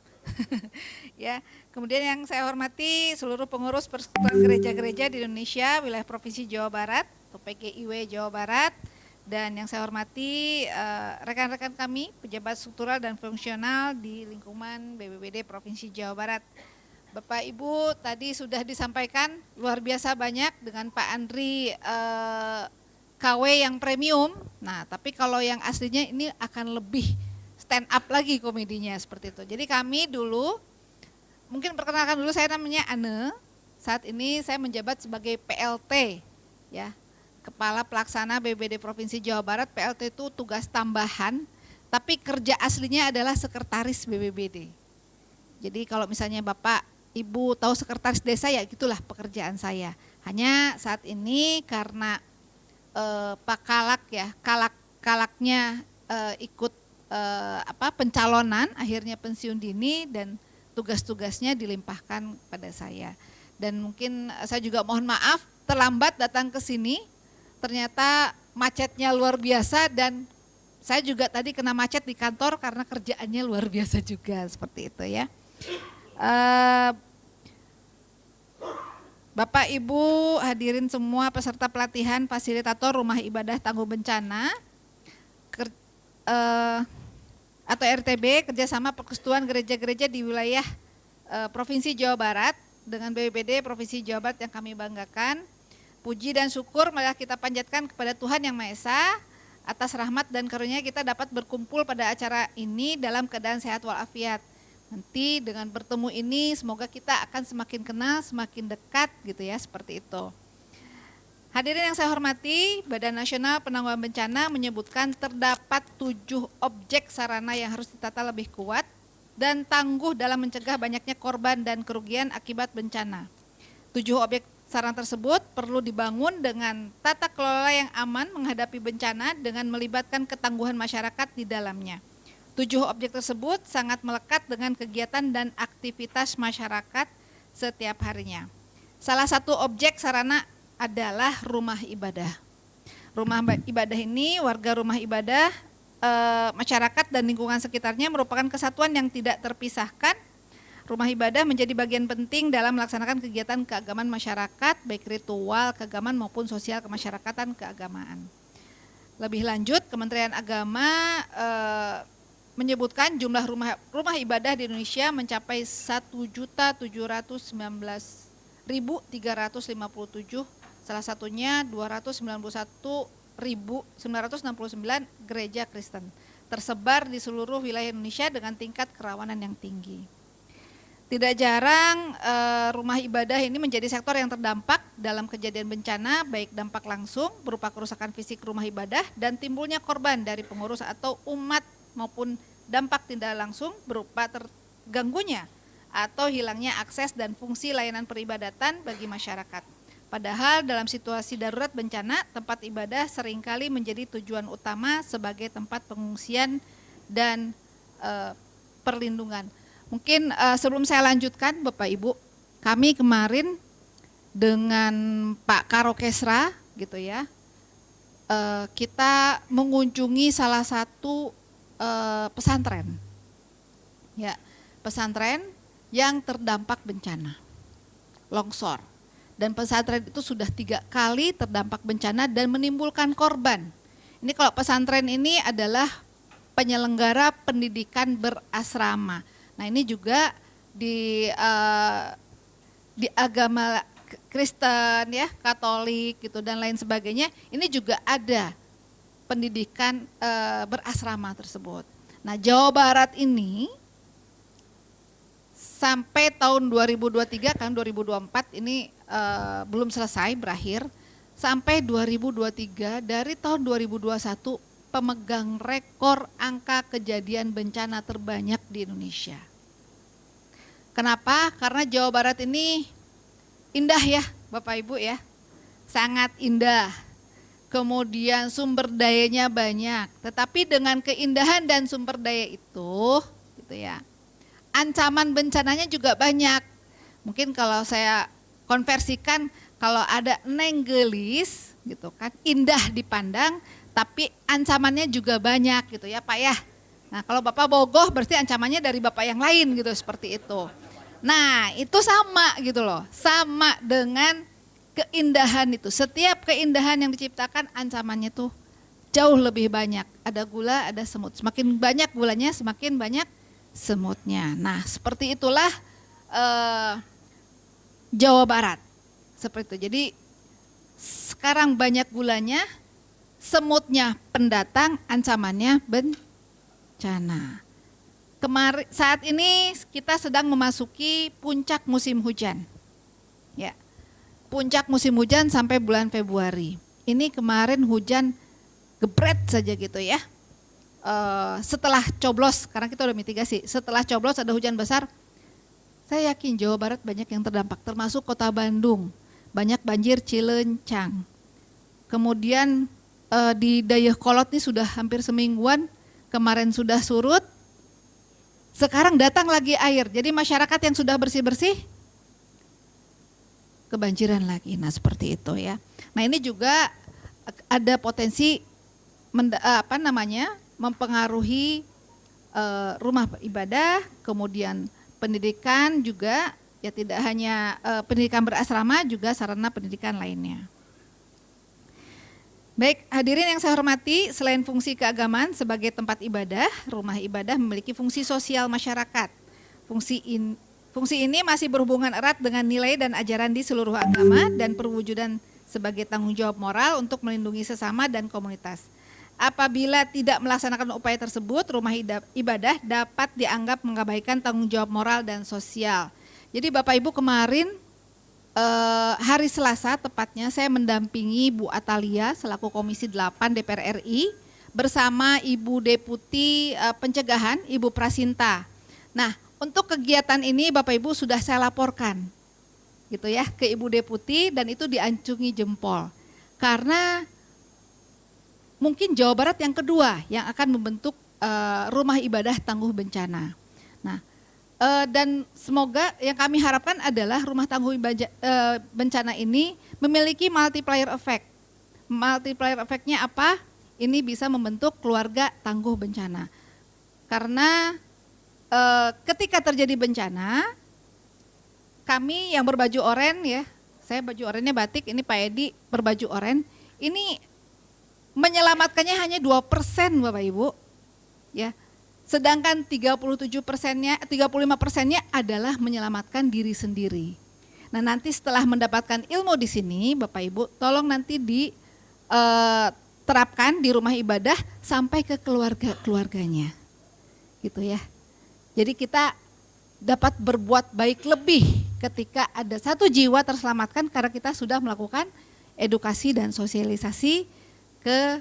Ya, kemudian yang saya hormati seluruh pengurus persekutuan gereja-gereja di Indonesia wilayah Provinsi Jawa Barat atau PGIW Jawa Barat, dan yang saya hormati rekan-rekan kami pejabat struktural dan fungsional di lingkungan BPBD Provinsi Jawa Barat. Bapak Ibu tadi sudah disampaikan luar biasa banyak dengan Pak Andri KW yang premium. Nah, tapi kalau yang aslinya ini akan lebih stand up lagi komedinya seperti itu. Jadi kami dulu, mungkin perkenalkan dulu, saya namanya Ane. Saat ini saya menjabat sebagai PLT, ya, Kepala Pelaksana BPBD Provinsi Jawa Barat. PLT itu tugas tambahan, tapi kerja aslinya adalah sekretaris BPBD. Jadi kalau misalnya Bapak Ibu tahu sekretaris desa, ya gitulah pekerjaan saya. Hanya saat ini karena Pak Kalak ya, kalaknya ikut pencalonan, akhirnya pensiun dini dan tugas-tugasnya dilimpahkan pada saya. Dan mungkin saya juga mohon maaf terlambat datang ke sini, ternyata macetnya luar biasa dan saya juga tadi kena macet di kantor karena kerjaannya luar biasa juga seperti itu ya. Bapak Ibu hadirin semua peserta pelatihan fasilitator rumah ibadah tangguh bencana atau RTB, kerjasama persekutuan gereja-gereja di wilayah Provinsi Jawa Barat dengan BPBD Provinsi Jawa Barat yang kami banggakan. Puji dan syukur marilah kita panjatkan kepada Tuhan Yang Maha Esa atas rahmat dan karunia kita dapat berkumpul pada acara ini dalam keadaan sehat walafiat. Nanti dengan bertemu ini semoga kita akan semakin kenal, semakin dekat gitu ya, seperti itu. Hadirin yang saya hormati, Badan Nasional Penanggulangan Bencana menyebutkan terdapat 7 objek sarana yang harus ditata lebih kuat dan tangguh dalam mencegah banyaknya korban dan kerugian akibat bencana. 7 objek sarana tersebut perlu dibangun dengan tata kelola yang aman menghadapi bencana dengan melibatkan ketangguhan masyarakat di dalamnya. 7 objek tersebut sangat melekat dengan kegiatan dan aktivitas masyarakat setiap harinya. Salah satu objek sarana adalah rumah ibadah. Rumah ibadah ini, warga rumah ibadah, masyarakat dan lingkungan sekitarnya merupakan kesatuan yang tidak terpisahkan. Rumah ibadah menjadi bagian penting dalam melaksanakan kegiatan keagamaan masyarakat, baik ritual, keagamaan maupun sosial kemasyarakatan keagamaan. Lebih lanjut, Kementerian Agama menyebutkan jumlah rumah ibadah di Indonesia mencapai 1.719.357, salah satunya 291.969 gereja Kristen, tersebar di seluruh wilayah Indonesia dengan tingkat kerawanan yang tinggi. Tidak jarang rumah ibadah ini menjadi sektor yang terdampak dalam kejadian bencana, baik dampak langsung berupa kerusakan fisik rumah ibadah dan timbulnya korban dari pengurus atau umat, maupun dampak tidak langsung berupa terganggunya atau hilangnya akses dan fungsi layanan peribadatan bagi masyarakat. Padahal dalam situasi darurat bencana, tempat ibadah seringkali menjadi tujuan utama sebagai tempat pengungsian dan perlindungan. Mungkin sebelum saya lanjutkan Bapak Ibu, kami kemarin dengan Pak Karokesra gitu ya, kita mengunjungi salah satu pesantren, ya, pesantren yang terdampak bencana longsor, dan pesantren itu sudah 3 kali terdampak bencana dan menimbulkan korban. Ini kalau pesantren ini adalah penyelenggara pendidikan berasrama. Nah ini juga di agama Kristen ya, Katolik gitu dan lain sebagainya, ini juga ada pendidikan berasrama tersebut. Nah Jawa Barat ini sampai tahun 2023 kan 2024 ini belum selesai berakhir, sampai 2023 dari tahun 2021 pemegang rekor angka kejadian bencana terbanyak di Indonesia. Kenapa? Karena Jawa Barat ini indah ya Bapak Ibu ya, sangat indah. Kemudian sumber dayanya banyak, tetapi dengan keindahan dan sumber daya itu gitu ya, ancaman bencananya juga banyak. Mungkin kalau saya konversikan, kalau ada neng gelis gitu kan, indah dipandang tapi ancamannya juga banyak gitu ya Pak ya. Nah kalau Bapak bogoh berarti ancamannya dari Bapak yang lain gitu, seperti itu. Nah itu sama gitu loh, sama dengan keindahan itu. Setiap keindahan yang diciptakan ancamannya tuh jauh lebih banyak. Ada gula, ada semut. Semakin banyak gulanya, semakin banyak semutnya. Nah seperti itulah Jawa Barat. Seperti itu. Jadi sekarang banyak gulanya, semutnya pendatang, ancamannya bencana. Saat ini kita sedang memasuki puncak musim hujan. Ya. Puncak musim hujan sampai bulan Februari. Ini kemarin hujan gebret saja gitu ya. Setelah coblos, karena kita udah mitigasi, setelah coblos ada hujan besar, saya yakin Jawa Barat banyak yang terdampak, termasuk kota Bandung. Banyak banjir Cilencang. Kemudian di Dayakolot ini sudah hampir semingguan, kemarin sudah surut, sekarang datang lagi air. Jadi masyarakat yang sudah bersih-bersih kebanjiran lagi. Nah seperti itu ya. Nah ini juga ada potensi mempengaruhi rumah ibadah, kemudian pendidikan juga, ya tidak hanya pendidikan berasrama, juga sarana pendidikan lainnya. Baik, hadirin yang saya hormati, selain fungsi keagamaan sebagai tempat ibadah, rumah ibadah memiliki fungsi sosial masyarakat. Fungsi ini masih berhubungan erat dengan nilai dan ajaran di seluruh agama dan perwujudan sebagai tanggung jawab moral untuk melindungi sesama dan komunitas. Apabila tidak melaksanakan upaya tersebut, rumah ibadah dapat dianggap mengabaikan tanggung jawab moral dan sosial. Jadi Bapak Ibu, kemarin hari Selasa tepatnya saya mendampingi Bu Atalia selaku Komisi 8 DPR RI bersama Ibu Deputi Pencegahan, Ibu Prasinta. Nah, untuk kegiatan ini Bapak Ibu sudah saya laporkan gitu ya ke Ibu Deputi, dan itu diacungi jempol. Karena mungkin Jawa Barat yang kedua yang akan membentuk rumah ibadah tangguh bencana. Nah, dan semoga yang kami harapkan adalah rumah tangguh bencana ini memiliki multiplier effect. Multiplier effect-nya apa? Ini bisa membentuk keluarga tangguh bencana. Karena ketika terjadi bencana, kami yang berbaju oranye ya, saya baju oranye batik, ini Pak Edi berbaju oranye, ini menyelamatkannya hanya 2% Bapak Ibu, ya. Sedangkan 35%-nya adalah menyelamatkan diri sendiri. Nah, nanti setelah mendapatkan ilmu di sini, Bapak Ibu, tolong nanti diterapkan di rumah ibadah sampai ke keluarganya, gitu ya. Jadi kita dapat berbuat baik lebih ketika ada satu jiwa terselamatkan karena kita sudah melakukan edukasi dan sosialisasi ke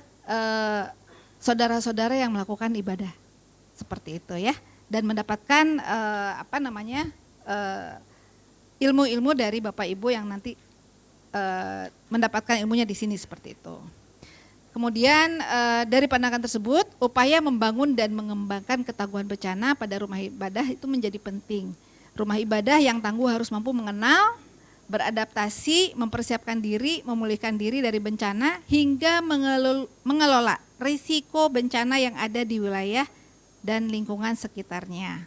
saudara-saudara yang melakukan ibadah seperti itu ya, dan mendapatkan ilmu-ilmu dari Bapak Ibu yang nanti mendapatkan ilmunya di sini seperti itu. Kemudian dari pandangan tersebut, upaya membangun dan mengembangkan ketangguhan bencana pada rumah ibadah itu menjadi penting. Rumah ibadah yang tangguh harus mampu mengenal, beradaptasi, mempersiapkan diri, memulihkan diri dari bencana, hingga mengelola risiko bencana yang ada di wilayah dan lingkungan sekitarnya.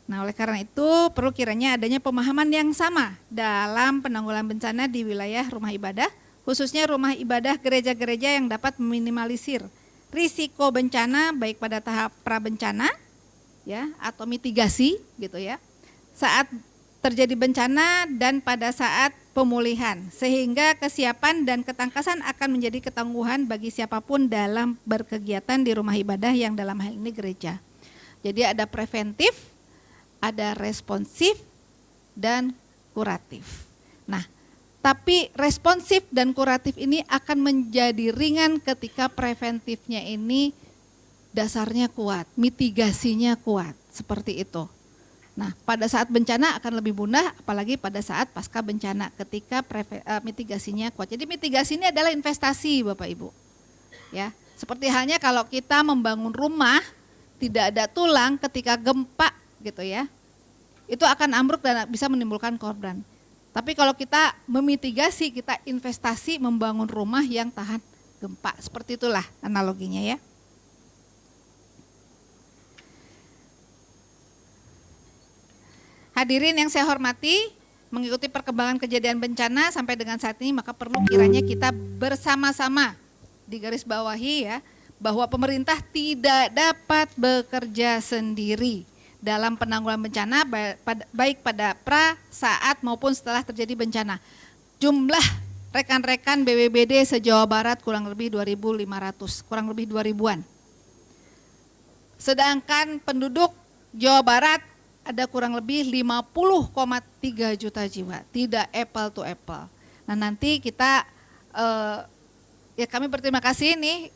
Nah, oleh karena itu perlu kiranya adanya pemahaman yang sama dalam penanggulangan bencana di wilayah rumah ibadah, khususnya rumah ibadah gereja-gereja yang dapat meminimalisir risiko bencana baik pada tahap prabencana ya atau mitigasi gitu ya, saat terjadi bencana dan pada saat pemulihan, sehingga kesiapan dan ketangkasan akan menjadi ketangguhan bagi siapapun dalam berkegiatan di rumah ibadah yang dalam hal ini gereja. Jadi ada preventif, ada responsif, dan kuratif. Nah, tapi responsif dan kuratif ini akan menjadi ringan ketika preventifnya ini dasarnya kuat, mitigasinya kuat, seperti itu. Nah, pada saat bencana akan lebih mudah, apalagi pada saat pasca bencana ketika mitigasinya kuat. Jadi mitigasi ini adalah investasi Bapak Ibu. Ya, seperti halnya kalau kita membangun rumah tidak ada tulang ketika gempa gitu ya. Itu akan ambruk dan bisa menimbulkan korban. Tapi kalau kita memitigasi, kita investasi membangun rumah yang tahan gempa. Seperti itulah analoginya ya. Hadirin yang saya hormati, mengikuti perkembangan kejadian bencana sampai dengan saat ini, maka perlu kiranya kita bersama-sama digarisbawahi ya, bahwa pemerintah tidak dapat bekerja sendiri dalam penanggulangan bencana baik pada pra, saat maupun setelah terjadi bencana. Jumlah rekan-rekan BPBD se-Jawa Barat kurang lebih 2.500, kurang lebih 2.000-an. Sedangkan penduduk Jawa Barat ada kurang lebih 50,3 juta jiwa, tidak apple to apple. Nah, nanti kita ya kami berterima kasih nih,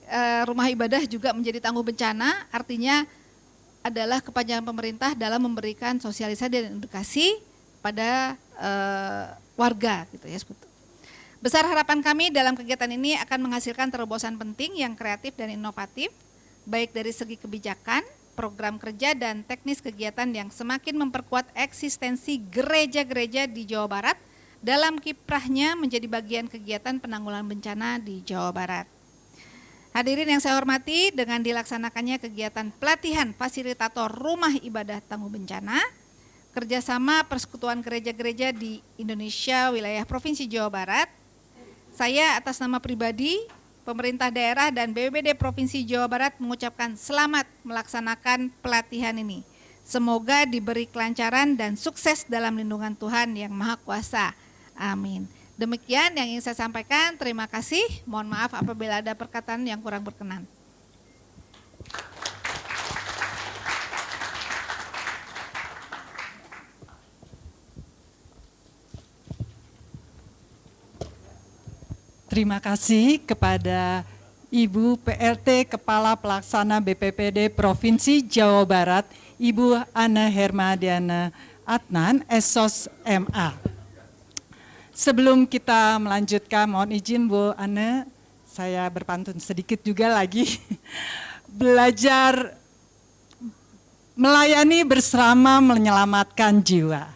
rumah ibadah juga menjadi tangguh bencana, artinya adalah kepanjangan pemerintah dalam memberikan sosialisasi dan edukasi pada warga gitu ya. Besar harapan kami dalam kegiatan ini akan menghasilkan terobosan penting yang kreatif dan inovatif, baik dari segi kebijakan, program kerja dan teknis kegiatan yang semakin memperkuat eksistensi gereja-gereja di Jawa Barat dalam kiprahnya menjadi bagian kegiatan penanggulangan bencana di Jawa Barat. Hadirin yang saya hormati, dengan dilaksanakannya kegiatan pelatihan fasilitator rumah ibadah tangguh bencana, kerjasama persekutuan gereja-gereja di Indonesia wilayah Provinsi Jawa Barat, saya atas nama pribadi, pemerintah daerah dan BPBD Provinsi Jawa Barat mengucapkan selamat melaksanakan pelatihan ini. Semoga diberi kelancaran dan sukses dalam lindungan Tuhan yang Maha Kuasa. Amin. Demikian yang ingin saya sampaikan. Terima kasih. Mohon maaf apabila ada perkataan yang kurang berkenan. Terima kasih kepada Ibu PLT Kepala Pelaksana BPPD Provinsi Jawa Barat, Ibu Anne Hermadiana Adnan, SOS MA. Sebelum kita melanjutkan, mohon izin Bu Anne, saya berpantun sedikit juga lagi. Belajar melayani bersama menyelamatkan jiwa.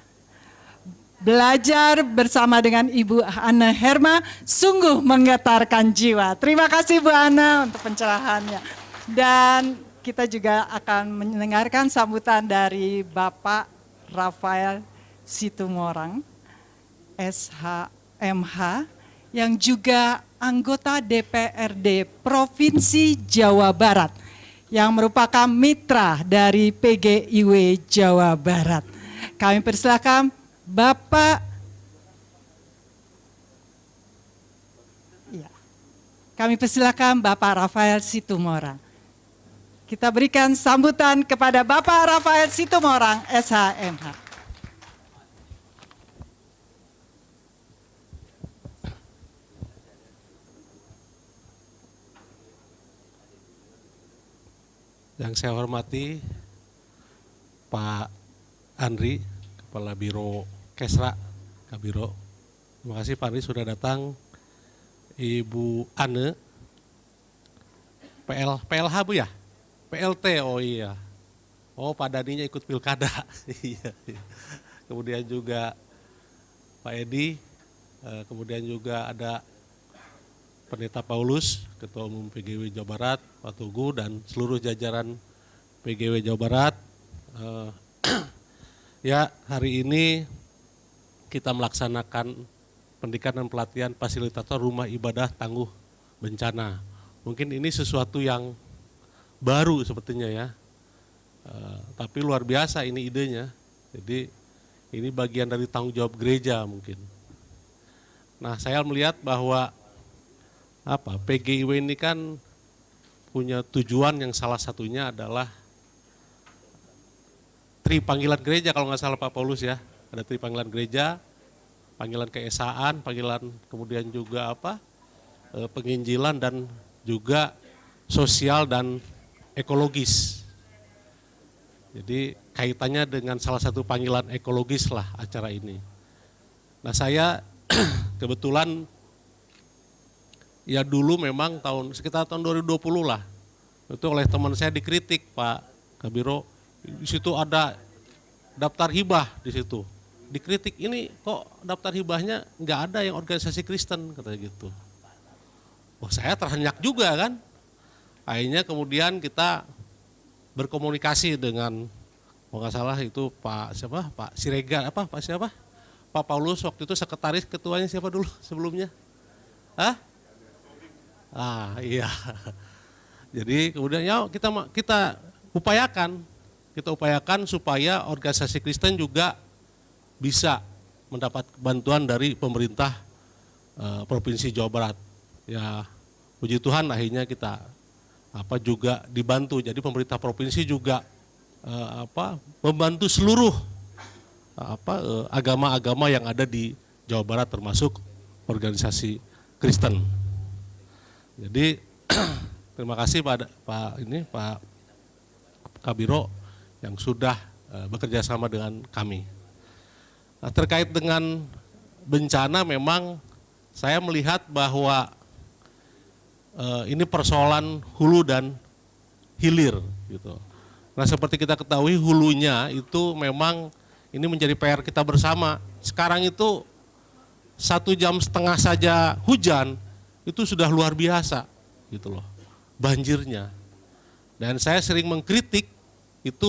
Belajar bersama dengan Ibu Anne Herma sungguh menggetarkan jiwa. Terima kasih Bu Anne untuk pencerahannya. Dan kita juga akan mendengarkan sambutan dari Bapak Rafael Situmorang, SHMH, yang juga anggota DPRD Provinsi Jawa Barat, yang merupakan mitra dari PGIW Jawa Barat. Kami persilakan Bapak, ya, kami persilakan Bapak Rafael Situmorang. Kita berikan sambutan kepada Bapak Rafael Situmorang, SHMH. Yang saya hormati Pak Andri, Kepala Biro Kesra, Kabiro. Terima kasih Pak Andri sudah datang. Ibu Anne, PLH Bu ya? PLT, oh iya. Oh Pak Daninya ikut pilkada. Iya. Kemudian juga Pak Edi, kemudian juga ada Pendeta Paulus, Ketua Umum PGW Jawa Barat, Pak Tugu, dan seluruh jajaran PGW Jawa Barat. Ya, hari ini kita melaksanakan pendidikan dan pelatihan fasilitator rumah ibadah tangguh bencana. Mungkin ini sesuatu yang baru sepertinya ya, tapi luar biasa ini idenya. Jadi ini bagian dari tanggung jawab gereja mungkin. Nah, saya melihat bahwa PGIW ini kan punya tujuan yang salah satunya adalah panggilan gereja, kalau nggak salah Pak Paulus ya. Ada panggilan gereja, panggilan keesaan, panggilan kemudian juga penginjilan, dan juga sosial dan ekologis. Jadi kaitannya dengan salah satu panggilan ekologis lah acara ini. Nah saya kebetulan ya dulu memang sekitar tahun 2020 lah, itu oleh teman saya dikritik Pak Kabiro, di situ ada daftar hibah di situ. Dikritik, ini kok daftar hibahnya nggak ada yang organisasi Kristen, katanya gitu. Oh saya terhenyak juga kan. Akhirnya kemudian kita berkomunikasi dengan, kalau nggak salah itu Pak Siregar, Pak Paulus waktu itu sekretaris, ketuanya siapa dulu sebelumnya? Iya. Jadi kemudian ya kita upayakan supaya organisasi Kristen juga bisa mendapat bantuan dari pemerintah Provinsi Jawa Barat. Ya puji Tuhan akhirnya kita juga dibantu. Jadi pemerintah provinsi juga membantu seluruh agama-agama yang ada di Jawa Barat termasuk organisasi Kristen. Jadi terima kasih Pak Kabiro yang sudah bekerja sama dengan kami. Nah, terkait dengan bencana memang saya melihat bahwa ini persoalan hulu dan hilir gitu. Nah seperti kita ketahui hulunya itu memang ini menjadi PR kita bersama. Sekarang itu 1,5 jam saja hujan itu sudah luar biasa gitu loh banjirnya. Dan saya sering mengkritik itu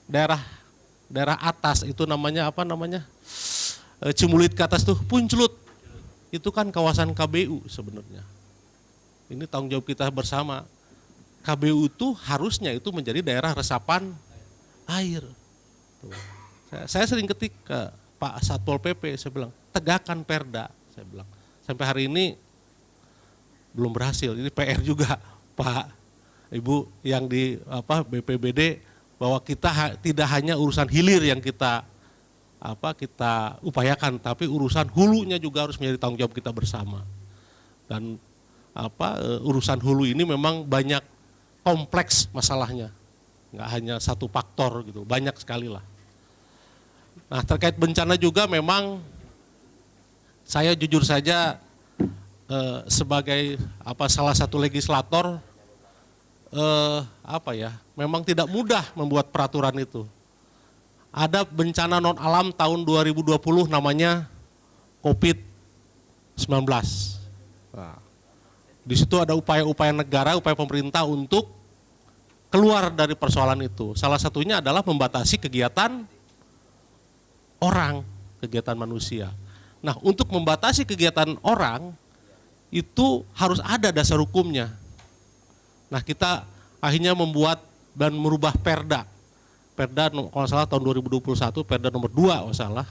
daerah atas itu namanya Cimulit ke atas tuh Puncelut, itu kan kawasan KBU sebenarnya. Ini tanggung jawab kita bersama. KBU itu harusnya itu menjadi daerah resapan air. Saya sering ketik ke Pak Satpol PP, saya bilang tegakkan perda, saya bilang. Sampai hari ini belum berhasil. Ini PR juga Pak Ibu yang di BPBD, bahwa kita tidak hanya urusan hilir yang kita upayakan, tapi urusan hulunya juga harus menjadi tanggung jawab kita bersama. Dan urusan hulu ini memang banyak kompleks masalahnya, nggak hanya satu faktor gitu, banyak sekali lah. Nah, terkait bencana juga memang saya jujur saja sebagai salah satu legislator memang tidak mudah membuat peraturan itu. Ada bencana non alam tahun 2020 namanya COVID-19. Nah, di situ ada upaya-upaya negara, upaya pemerintah untuk keluar dari persoalan itu. Salah satunya adalah membatasi kegiatan orang, kegiatan manusia. Nah, untuk membatasi kegiatan orang itu harus ada dasar hukumnya. Nah, kita akhirnya membuat dan merubah perda. Perda kalau salah tahun 2021, perda nomor 2 kalau salah.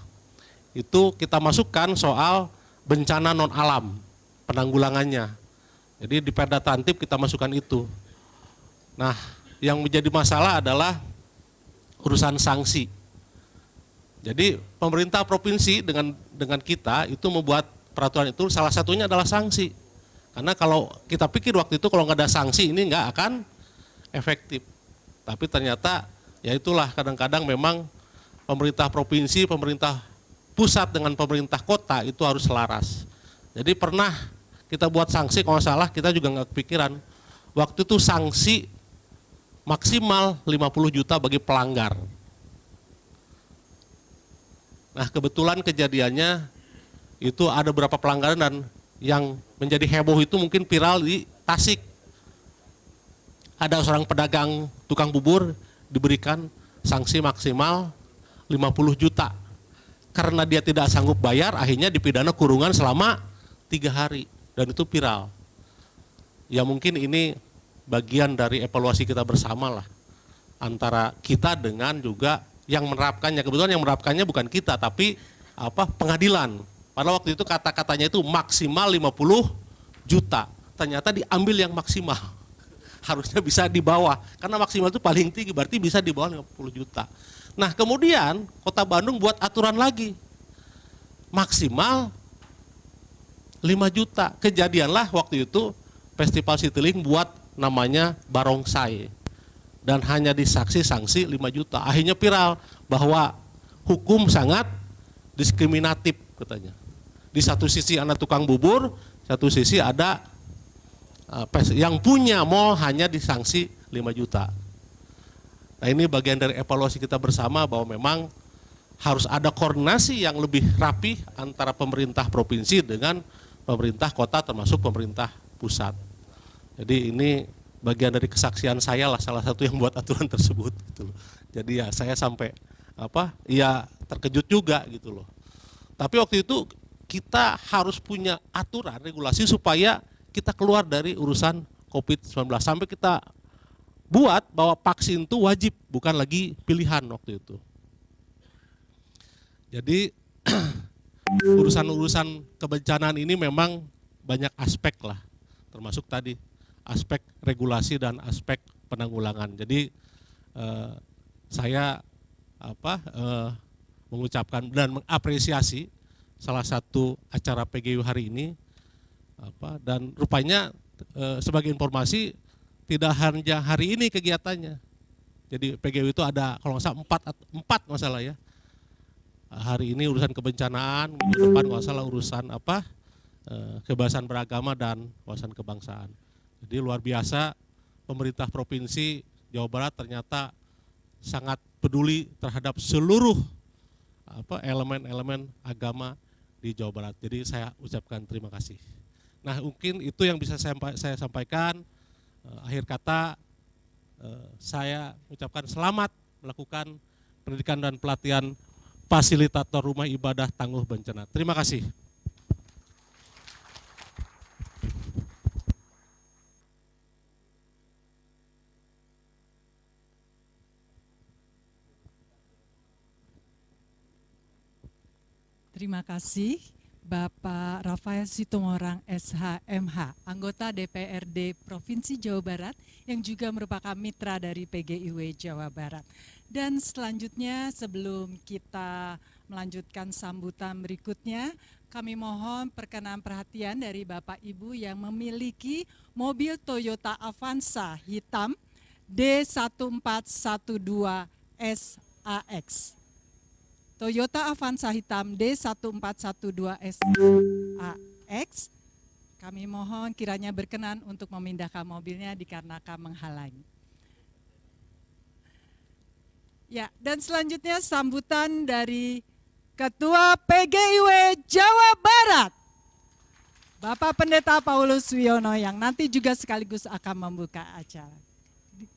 Itu kita masukkan soal bencana non alam, penanggulangannya. Jadi di perda Tantip kita masukkan itu. Nah, yang menjadi masalah adalah urusan sanksi. Jadi pemerintah provinsi dengan kita itu membuat peraturan itu, salah satunya adalah sanksi. Karena kalau kita pikir waktu itu kalau nggak ada sanksi ini nggak akan efektif. Tapi ternyata ya itulah, kadang-kadang memang pemerintah provinsi, pemerintah pusat dengan pemerintah kota itu harus selaras. Jadi pernah kita buat sanksi, kalau nggak salah kita juga nggak kepikiran. Waktu itu sanksi maksimal 50 juta bagi pelanggar. Nah, kebetulan kejadiannya itu ada beberapa pelanggaran, dan yang menjadi heboh itu mungkin viral di Tasik. Ada seorang pedagang tukang bubur diberikan sanksi maksimal 50 juta. Karena dia tidak sanggup bayar, akhirnya dipidana kurungan selama 3 hari. Dan itu viral. Ya mungkin ini bagian dari evaluasi kita bersama lah. Antara kita dengan juga yang menerapkannya. Kebetulan yang menerapkannya bukan kita, tapi pengadilan. Pada waktu itu kata-katanya itu maksimal 50 juta. Ternyata diambil yang maksimal. Harusnya bisa di bawah. Karena maksimal itu paling tinggi, berarti bisa di bawah 50 juta. Nah, kemudian Kota Bandung buat aturan lagi. Maksimal 5 juta. Kejadianlah waktu itu Festival Citylink buat namanya barongsai. Dan hanya disaksi sanksi 5 juta. Akhirnya viral bahwa hukum sangat diskriminatif katanya. Di satu sisi ada tukang bubur, satu sisi ada yang punya mall hanya disanksi 5 juta. Nah, ini bagian dari evaluasi kita bersama bahwa memang harus ada koordinasi yang lebih rapi antara pemerintah provinsi dengan pemerintah kota termasuk pemerintah pusat. Jadi ini bagian dari kesaksian saya lah, salah satu yang buat aturan tersebut gitu loh. Jadi ya saya sampai terkejut juga gitu loh. Tapi waktu itu kita harus punya aturan regulasi supaya kita keluar dari urusan COVID-19, sampai kita buat bahwa vaksin itu wajib, bukan lagi pilihan waktu itu. Jadi urusan-urusan kebencanaan ini memang banyak aspek lah, termasuk tadi aspek regulasi dan aspek penanggulangan. Jadi saya mengucapkan dan mengapresiasi salah satu acara PGU hari ini, dan rupanya sebagai informasi tidak hanya hari ini kegiatannya. Jadi PGU itu ada kalau nggak salah empat masalah ya. Hari ini urusan kebencanaan, minggu depan kalau nggak salah urusan kebebasan beragama dan wawasan kebangsaan. Jadi luar biasa pemerintah provinsi Jawa Barat ternyata sangat peduli terhadap seluruh elemen-elemen agama di Jawa Barat. Jadi saya ucapkan terima kasih. Nah, mungkin itu yang bisa saya sampaikan. Akhir kata saya ucapkan selamat melakukan pendidikan dan pelatihan fasilitator rumah ibadah tangguh bencana. Terima kasih. Terima kasih Bapak Rafael Situmorang SHMH, anggota DPRD Provinsi Jawa Barat yang juga merupakan mitra dari PGIW Jawa Barat. Dan selanjutnya sebelum kita melanjutkan sambutan berikutnya, kami mohon perkenan perhatian dari Bapak Ibu yang memiliki mobil Toyota Avanza hitam D1412SAX. Toyota Avanza hitam D1412SAX. Kami mohon kiranya berkenan untuk memindahkan mobilnya dikarenakan menghalangi. Ya, dan selanjutnya sambutan dari Ketua PGIW Jawa Barat, Bapak Pendeta Paulus Wiono yang nanti juga sekaligus akan membuka acara.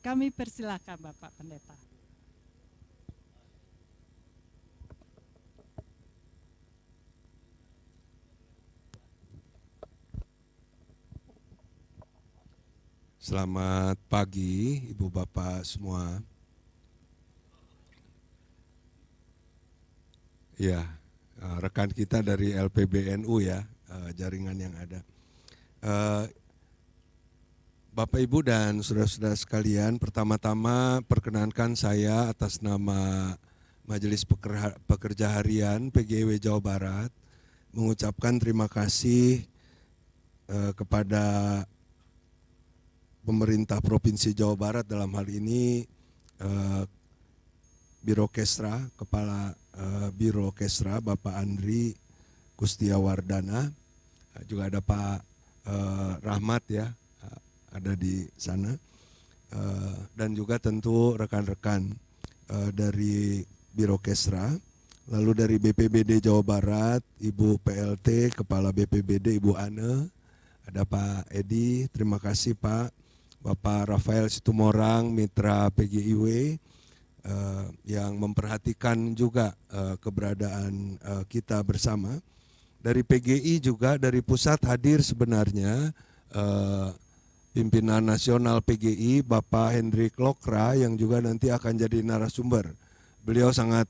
Kami persilahkan Bapak Pendeta. Selamat pagi Ibu Bapak semua. Ya, rekan kita dari LPBNU ya, jaringan yang ada. Bapak Ibu dan saudara-saudara sekalian, pertama-tama perkenankan saya atas nama Majelis Pekerja Harian PGIW Jawa Barat mengucapkan terima kasih kepada pemerintah Provinsi Jawa Barat, dalam hal ini Biro Kesra, Kepala Biro Kesra Bapak Andri Kustiawardana, juga ada Pak Rahmat ya, ada di sana, dan juga tentu rekan-rekan dari Biro Kesra, lalu dari BPBD Jawa Barat, Ibu PLT, Kepala BPBD Ibu Ane, ada Pak Edi, terima kasih Pak. Bapak Rafael Situmorang, mitra PGIW yang memperhatikan juga keberadaan kita bersama. Dari PGI juga, dari pusat hadir sebenarnya pimpinan nasional PGI Bapak Hendrik Lokra yang juga nanti akan jadi narasumber. Beliau sangat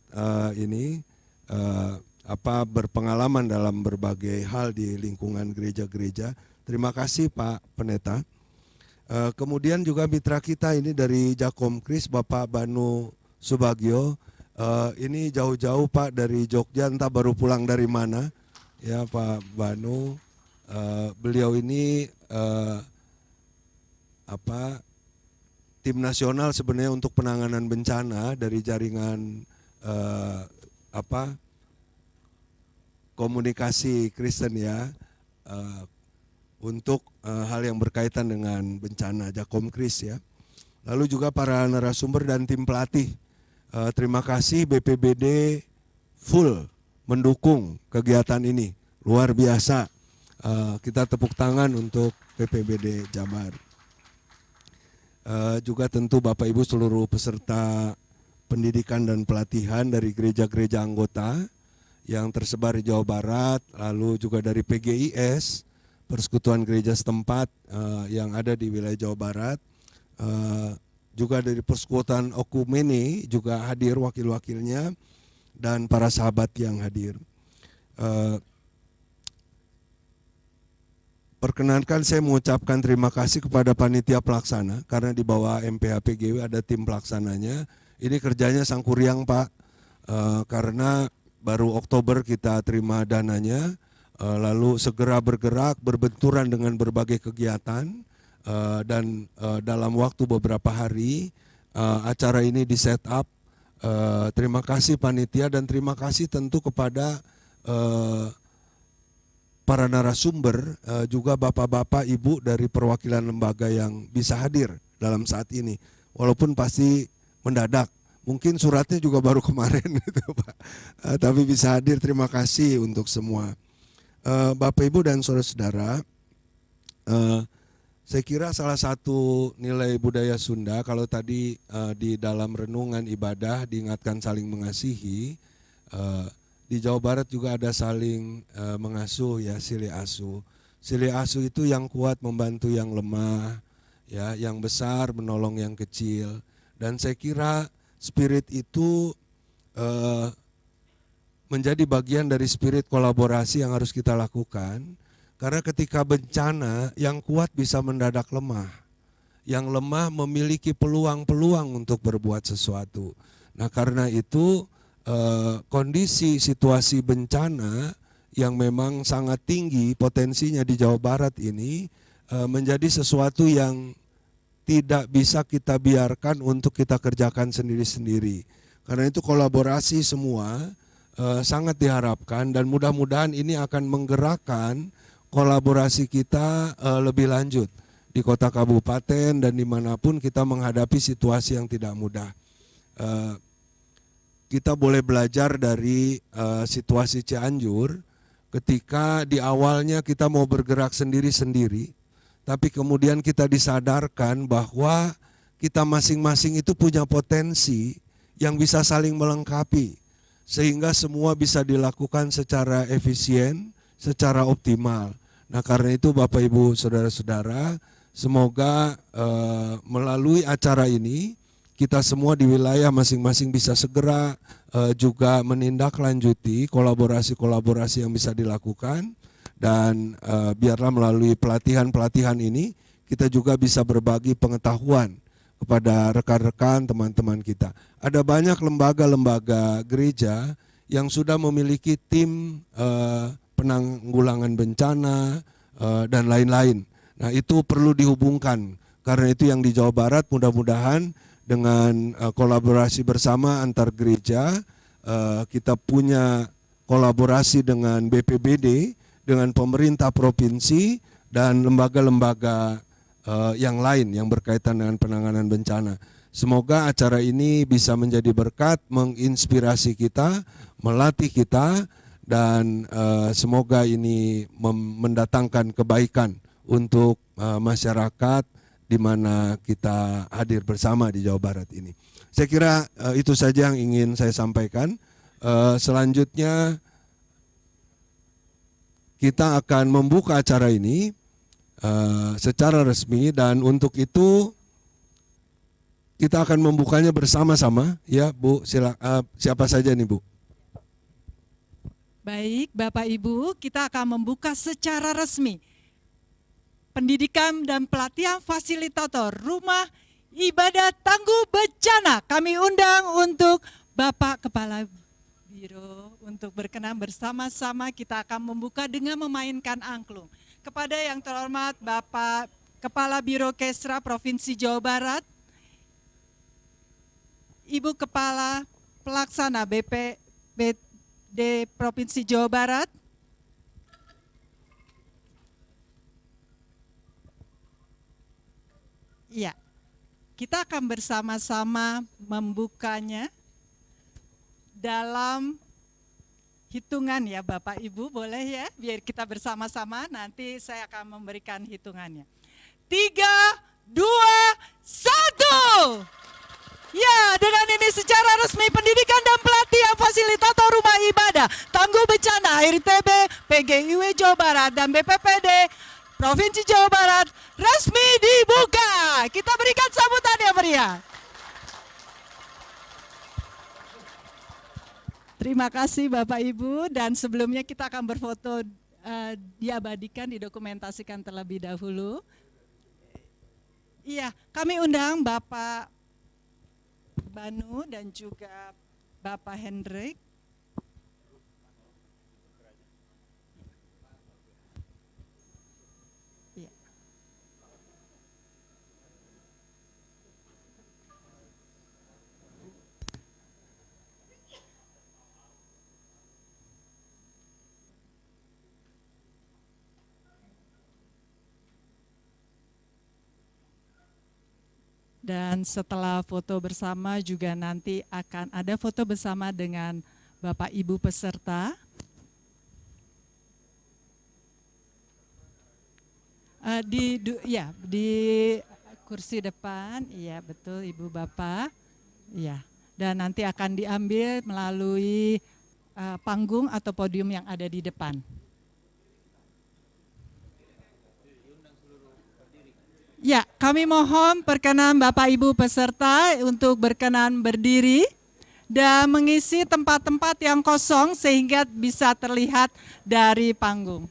berpengalaman dalam berbagai hal di lingkungan gereja-gereja. Terima kasih Pak Pendeta. Kemudian juga mitra kita ini dari Jakomkris Bapak Banu Subagio, ini jauh-jauh Pak dari Jogja, entah baru pulang dari mana ya Pak Banu. Beliau ini tim nasional sebenarnya untuk penanganan bencana dari jaringan komunikasi Kristen ya, untuk hal yang berkaitan dengan bencana Jakomkris ya. Lalu juga para narasumber dan tim pelatih. Terima kasih BPBD full mendukung kegiatan ini. Luar biasa. Kita tepuk tangan untuk BPBD Jabar. Juga tentu Bapak Ibu seluruh peserta pendidikan dan pelatihan dari gereja-gereja anggota yang tersebar di Jawa Barat, lalu juga dari PGIS, Persekutuan Gereja setempat yang ada di wilayah Jawa Barat, juga dari Persekutuan Okumene juga hadir wakil-wakilnya, dan para sahabat yang hadir. Perkenankan saya mengucapkan terima kasih kepada panitia pelaksana, karena di bawah MPH PGW ada tim pelaksananya. Ini kerjanya sangkuriang Pak, karena baru Oktober kita terima dananya, lalu segera bergerak berbenturan dengan berbagai kegiatan, dan dalam waktu beberapa hari acara ini di set up. Terima kasih panitia dan terima kasih tentu kepada para narasumber, juga bapak-bapak ibu dari perwakilan lembaga yang bisa hadir dalam saat ini, walaupun pasti mendadak. Mungkin suratnya juga baru kemarin gitu Pak, tapi bisa hadir. Terima kasih untuk semua. Bapak Ibu dan saudara-saudara, saya kira salah satu nilai budaya Sunda, kalau tadi di dalam renungan ibadah diingatkan saling mengasihi, di Jawa Barat juga ada saling mengasuh ya, silih asuh. Silih asuh itu yang kuat membantu yang lemah, ya, yang besar menolong yang kecil. Dan saya kira spirit itu menjadi bagian dari spirit kolaborasi yang harus kita lakukan. Karena ketika bencana, yang kuat bisa mendadak lemah. Yang lemah memiliki peluang-peluang untuk berbuat sesuatu. Nah, karena itu kondisi situasi bencana yang memang sangat tinggi potensinya di Jawa Barat ini menjadi sesuatu yang tidak bisa kita biarkan untuk kita kerjakan sendiri-sendiri. Karena itu kolaborasi semua sangat diharapkan, dan mudah-mudahan ini akan menggerakkan kolaborasi kita lebih lanjut di kota kabupaten dan dimanapun kita menghadapi situasi yang tidak mudah. Kita boleh belajar dari situasi Cianjur ketika di awalnya kita mau bergerak sendiri-sendiri, tapi kemudian kita disadarkan bahwa kita masing-masing itu punya potensi yang bisa saling melengkapi, sehingga semua bisa dilakukan secara efisien, secara optimal. Nah, karena itu Bapak Ibu Saudara-saudara, semoga melalui acara ini kita semua di wilayah masing-masing bisa segera juga menindaklanjuti kolaborasi-kolaborasi yang bisa dilakukan. Dan biarlah melalui pelatihan-pelatihan ini kita juga bisa berbagi pengetahuan kepada rekan-rekan teman-teman kita. Ada banyak lembaga-lembaga gereja yang sudah memiliki tim penanggulangan bencana dan lain-lain. Nah, itu perlu dihubungkan. Karena itu yang di Jawa Barat mudah-mudahan dengan kolaborasi bersama antar gereja, kita punya kolaborasi dengan BPBD, dengan pemerintah provinsi dan lembaga-lembaga yang lain yang berkaitan dengan penanganan bencana. Semoga acara ini bisa menjadi berkat, menginspirasi kita, melatih kita, dan semoga ini mendatangkan kebaikan untuk masyarakat di mana kita hadir bersama di Jawa Barat ini. Saya kira itu saja yang ingin saya sampaikan. Selanjutnya kita akan membuka acara ini secara resmi, dan untuk itu kita akan membukanya bersama-sama, ya Bu. Siapa saja nih Bu? Baik, Bapak Ibu, kita akan membuka secara resmi pendidikan dan pelatihan fasilitator Rumah Ibadah Tangguh Bencana. Kami undang untuk Bapak Kepala Biro untuk berkenan bersama-sama kita akan membuka dengan memainkan angklung. Kepada yang terhormat Bapak Kepala Biro Kesra Provinsi Jawa Barat, Ibu Kepala Pelaksana BPBD Provinsi Jawa Barat, ya, kita akan bersama-sama membukanya dalam hitungan ya Bapak Ibu, boleh ya, biar kita bersama-sama, nanti saya akan memberikan hitungannya. 3, 2, 1. Ya, dengan ini secara resmi pendidikan dan pelatihan fasilitator Rumah Ibadah Tangguh Bencana RTB PGIW Jawa Barat dan BPPD Provinsi Jawa Barat resmi dibuka. Kita berikan sambutan yang meriah. Terima kasih Bapak Ibu, dan sebelumnya kita akan berfoto diabadikan, didokumentasikan terlebih dahulu. Iya, kami undang Bapak Banu dan juga Bapak Hendrik. Iya. Dan setelah foto bersama juga nanti akan ada foto bersama dengan Bapak Ibu peserta. Di kursi depan, iya betul Ibu Bapak. Iya. Dan nanti akan diambil melalui panggung atau podium yang ada di depan. Ya, kami mohon perkenan Bapak Ibu peserta untuk berkenan berdiri dan mengisi tempat-tempat yang kosong sehingga bisa terlihat dari panggung.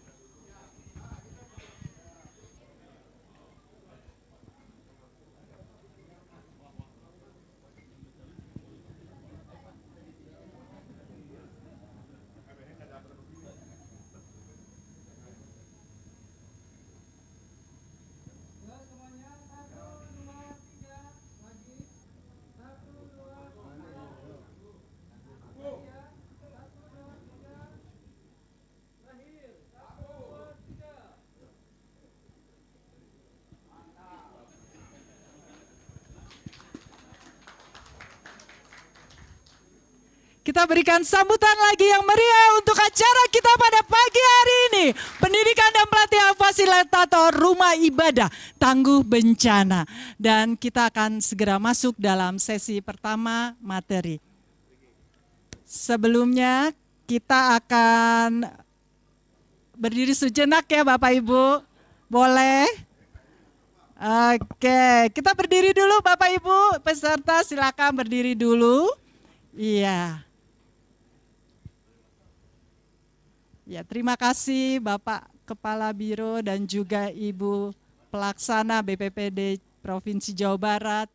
Kita berikan sambutan lagi yang meriah untuk acara kita pada pagi hari ini. Pendidikan dan pelatihan fasilitator rumah ibadah tangguh bencana. Dan kita akan segera masuk dalam sesi pertama materi. Sebelumnya kita akan berdiri sejenak ya Bapak Ibu. Boleh? Oke, kita berdiri dulu Bapak Ibu. Peserta silakan berdiri dulu. Iya. Ya, terima kasih Bapak Kepala Biro dan juga Ibu Pelaksana BPPD Provinsi Jawa Barat.